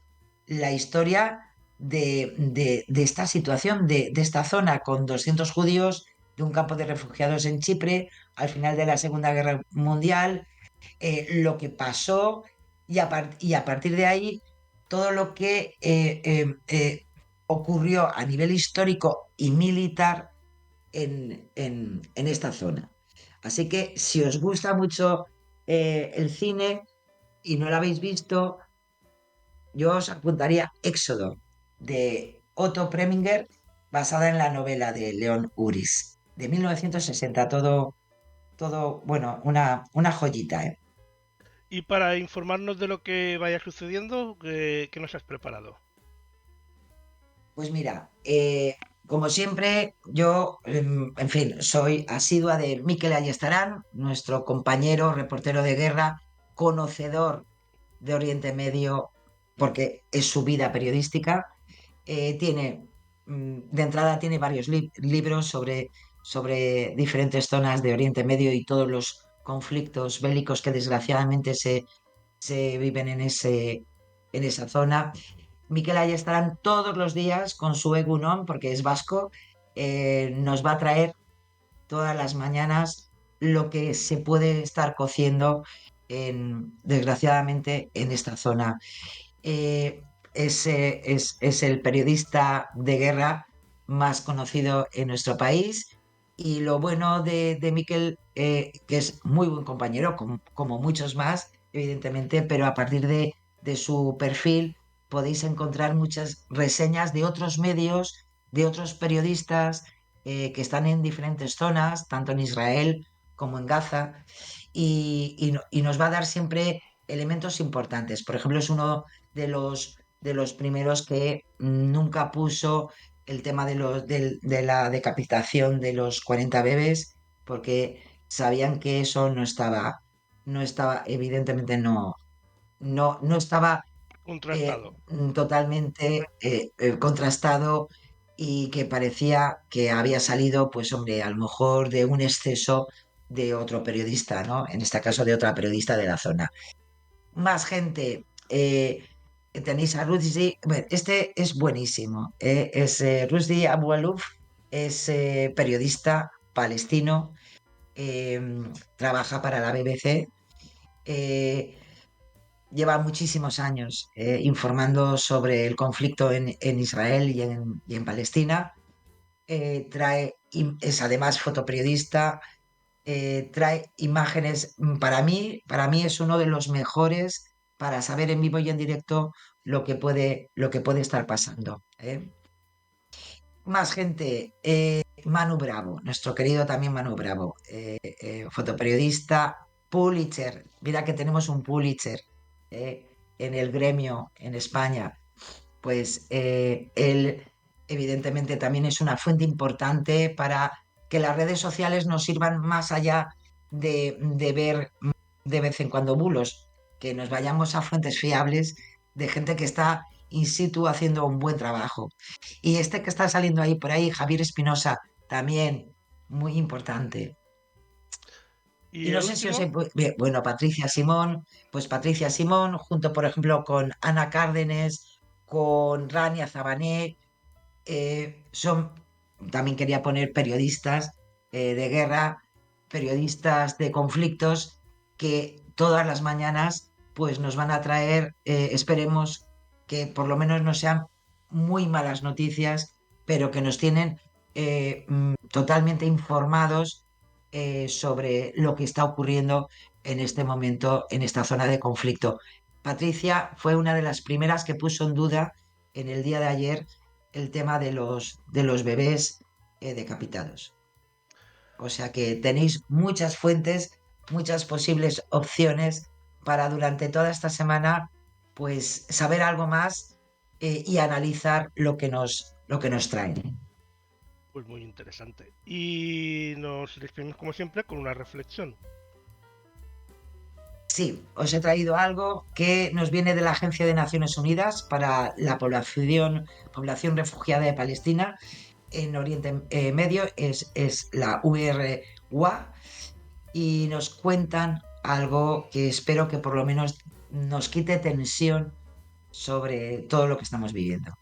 Speaker 3: la historia de esta situación, de esta zona con 200 judíos de un campo de refugiados en Chipre al final de la Segunda Guerra Mundial, lo que pasó y a partir de ahí todo lo que ocurrió a nivel histórico y militar en esta zona. Así que si os gusta mucho el cine y no lo habéis visto, yo os apuntaría Éxodo de Otto Preminger, basada en la novela de León Uris, de 1960. Todo bueno, una joyita, ¿eh?
Speaker 2: Y para informarnos de lo que vaya sucediendo, ¿qué nos has preparado?
Speaker 3: Pues mira, como siempre, yo, en fin, soy asidua de Mikel Ayestarán, nuestro compañero, reportero de guerra, conocedor de Oriente Medio, porque es su vida periodística. De entrada, tiene varios libros sobre diferentes zonas de Oriente Medio y todos los conflictos bélicos que desgraciadamente se viven en esa zona. Mikel ahí estarán todos los días con su Egunon, porque es vasco, nos va a traer todas las mañanas lo que se puede estar cociendo, desgraciadamente, en esta zona. Es el periodista de guerra más conocido en nuestro país y lo bueno de Mikel, que es muy buen compañero, como muchos más, evidentemente, pero a partir de su perfil podéis encontrar muchas reseñas de otros medios, de otros periodistas que están en diferentes zonas, tanto en Israel como en Gaza, y nos va a dar siempre elementos importantes. Por ejemplo, es uno de los primeros que nunca puso el tema de la decapitación de los 40 bebés, porque sabían que eso no estaba, evidentemente no estaba
Speaker 2: Contrastado.
Speaker 3: totalmente contrastado y que parecía que había salido, pues hombre, a lo mejor de un exceso de otro periodista, ¿no? En este caso de otra periodista de la zona. Más gente, tenéis a Rusdi, bueno, este es buenísimo, es Rusdi Abu Alouf, es periodista palestino, eh, trabaja para la BBC, eh, lleva muchísimos años informando sobre el conflicto en Israel y en Palestina. Es además fotoperiodista, trae imágenes. Para mí es uno de los mejores para saber en vivo y en directo lo que puede estar pasando, ¿eh? Más gente, Manu Bravo, nuestro querido también Manu Bravo, fotoperiodista, Pulitzer. Mira que tenemos un Pulitzer en el gremio en España. Pues él evidentemente también es una fuente importante para que las redes sociales nos sirvan más allá de ver de vez en cuando bulos, que nos vayamos a fuentes fiables de gente que está in situ haciendo un buen trabajo. Y este que está saliendo ahí por ahí, Javier Espinosa, también muy importante. Y
Speaker 2: Y
Speaker 3: no
Speaker 2: el
Speaker 3: sé si os
Speaker 2: último,
Speaker 3: bueno, Patricia Simón, junto, por ejemplo, con Ana Cárdenes, con Rania Zabané, son, también quería poner periodistas de guerra, periodistas de conflictos, que todas las mañanas pues nos van a traer, esperemos que por lo menos no sean muy malas noticias, pero que nos tienen totalmente informados sobre lo que está ocurriendo en este momento en esta zona de conflicto. Patricia fue una de las primeras que puso en duda en el día de ayer el tema de los bebés decapitados. O sea que tenéis muchas fuentes, muchas posibles opciones para durante toda esta semana pues saber algo más y analizar lo que nos traen.
Speaker 2: pues muy interesante. Y nos despedimos como siempre con una reflexión.
Speaker 3: Sí, os he traído algo que nos viene de la Agencia de Naciones Unidas para la población refugiada de Palestina en Oriente Medio, es la UNRWA, y nos cuentan algo que espero que por lo menos nos quite tensión sobre todo lo que estamos viviendo.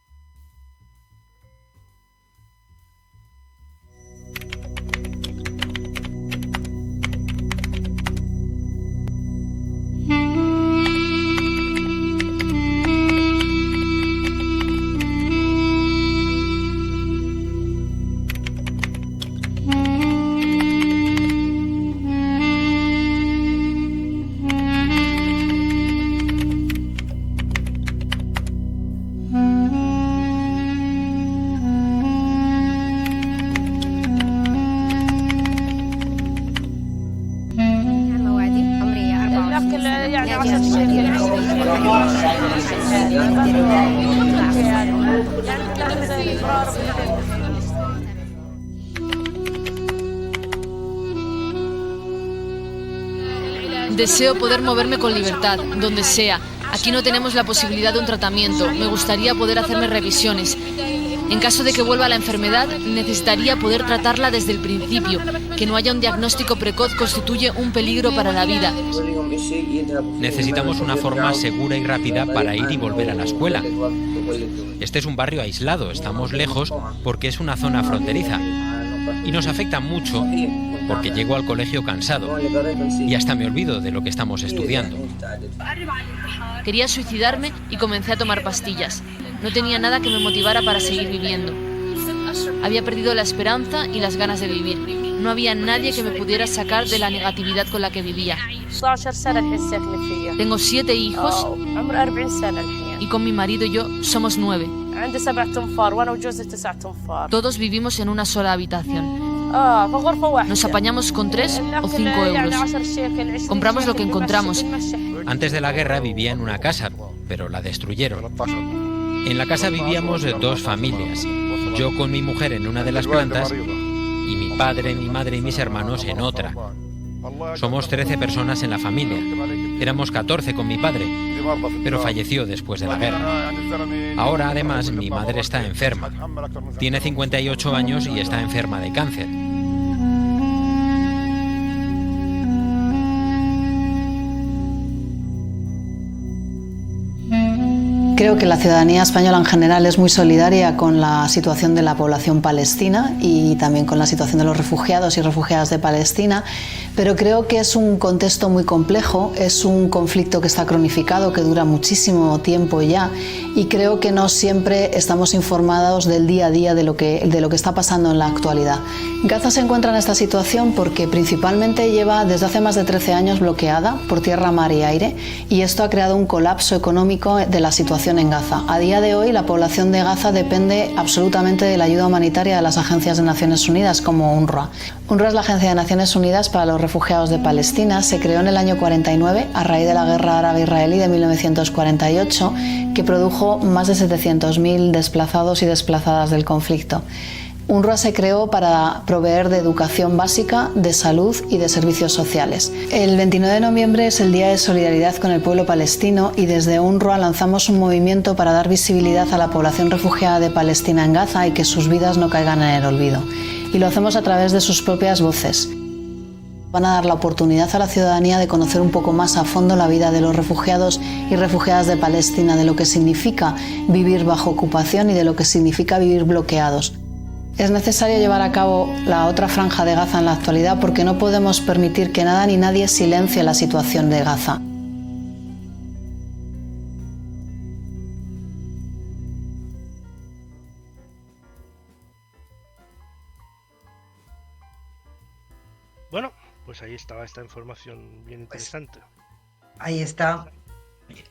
Speaker 5: Deseo poder moverme con libertad, donde sea. Aquí no tenemos la posibilidad de un tratamiento. Me gustaría poder hacerme revisiones. En caso de que vuelva la enfermedad, necesitaría poder tratarla desde el principio. Que no haya un diagnóstico precoz constituye un peligro para la vida.
Speaker 6: Necesitamos una forma segura y rápida para ir y volver a la escuela. Este es un barrio aislado, estamos lejos porque es una zona fronteriza. Y nos afecta mucho porque llego al colegio cansado y hasta me olvido de lo que estamos estudiando.
Speaker 5: Quería suicidarme y comencé a tomar pastillas. No tenía nada que me motivara para seguir viviendo. Había perdido la esperanza y las ganas de vivir. No había nadie que me pudiera sacar de la negatividad con la que vivía. Tengo 7 hijos y con mi marido y yo somos 9. Todos vivimos en una sola habitación. Nos apañamos con 3 o 5 euros. Compramos lo que encontramos.
Speaker 6: Antes de la guerra vivía en una casa, pero la destruyeron. En la casa vivíamos 2 familias. Yo con mi mujer en una de las plantas y mi padre, mi madre y mis hermanos en otra. Somos 13 personas en la familia. Éramos 14 con mi padre, pero falleció después de la guerra. Ahora, además, mi madre está enferma. Tiene 58 años y está enferma de cáncer.
Speaker 7: Creo que la ciudadanía española en general es muy solidaria con la situación de la población palestina y también con la situación de los refugiados y refugiadas de Palestina, pero creo que es un contexto muy complejo, es un conflicto que está cronificado, que dura muchísimo tiempo ya, y creo que no siempre estamos informados del día a día de lo que está pasando en la actualidad. Gaza se encuentra en esta situación porque principalmente lleva desde hace más de 13 años bloqueada por tierra, mar y aire, y esto ha creado un colapso económico de la situación en Gaza. A día de hoy, la población de Gaza depende absolutamente de la ayuda humanitaria de las agencias de Naciones Unidas como UNRWA. UNRWA es la Agencia de Naciones Unidas para los Refugiados de Palestina. Se creó en el año 49 a raíz de la guerra árabe-israelí de 1948, que produjo más de 700.000 desplazados y desplazadas del conflicto. UNRWA se creó para proveer de educación básica, de salud y de servicios sociales. El 29 de noviembre es el Día de Solidaridad con el pueblo palestino y desde UNRWA lanzamos un movimiento para dar visibilidad a la población refugiada de Palestina en Gaza y que sus vidas no caigan en el olvido. Y lo hacemos a través de sus propias voces. Van a dar la oportunidad a la ciudadanía de conocer un poco más a fondo la vida de los refugiados y refugiadas de Palestina, de lo que significa vivir bajo ocupación y de lo que significa vivir bloqueados. Es necesario llevar a cabo la otra franja de Gaza en la actualidad porque no podemos permitir que nada ni nadie silencie la situación de Gaza.
Speaker 2: Bueno, pues ahí estaba esta información bien interesante.
Speaker 3: Ahí está.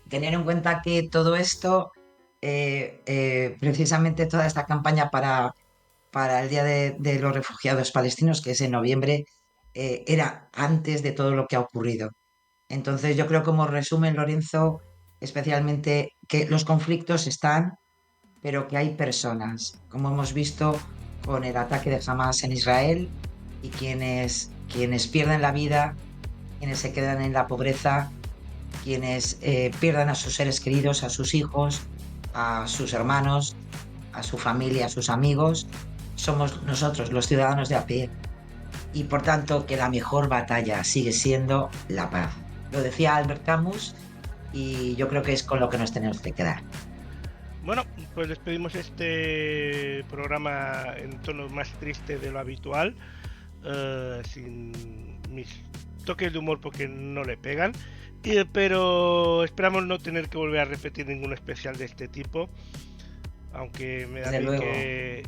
Speaker 3: Tener en cuenta que todo esto, precisamente toda esta campaña para el Día de los Refugiados Palestinos, que es en noviembre, era antes de todo lo que ha ocurrido. Entonces yo creo, como resumen, Lorenzo, especialmente que los conflictos están, pero que hay personas, como hemos visto con el ataque de Hamas en Israel, y quienes pierden la vida, quienes se quedan en la pobreza, quienes pierdan a sus seres queridos, a sus hijos, a sus hermanos, a su familia, a sus amigos, somos nosotros, los ciudadanos de a pie. Y por tanto, que la mejor batalla sigue siendo la paz. Lo decía Albert Camus y yo creo que es con lo que nos tenemos que quedar.
Speaker 2: Bueno, pues despedimos este programa en tono más triste de lo habitual, sin mis toques de humor porque no le pegan, pero esperamos no tener que volver a repetir ningún especial de este tipo, aunque me da a mí que,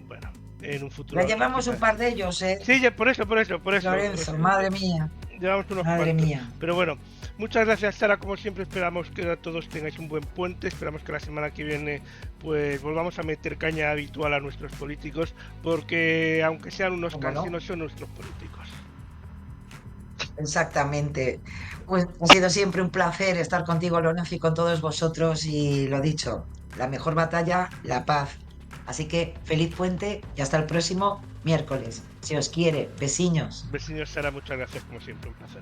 Speaker 2: bueno, en un futuro...
Speaker 3: Ya llevamos un par de ellos, ¿eh?
Speaker 2: Sí, por eso.
Speaker 3: Lorenzo, madre mía.
Speaker 2: Llevamos unos
Speaker 3: madre
Speaker 2: cuantos.
Speaker 3: Mía.
Speaker 2: Pero bueno, muchas gracias, Sara, como siempre. Esperamos que todos tengáis un buen puente. Esperamos que la semana que viene pues volvamos a meter caña habitual a nuestros políticos, porque aunque sean unos cansinos, son nuestros políticos.
Speaker 3: Exactamente. Pues ha sido siempre un placer estar contigo, Lorenzo, y con todos vosotros, y lo dicho, la mejor batalla, la paz. Así que feliz puente y hasta el próximo miércoles. Si os quiere, besiños.
Speaker 2: Besiños, Sara, muchas gracias como siempre, un placer.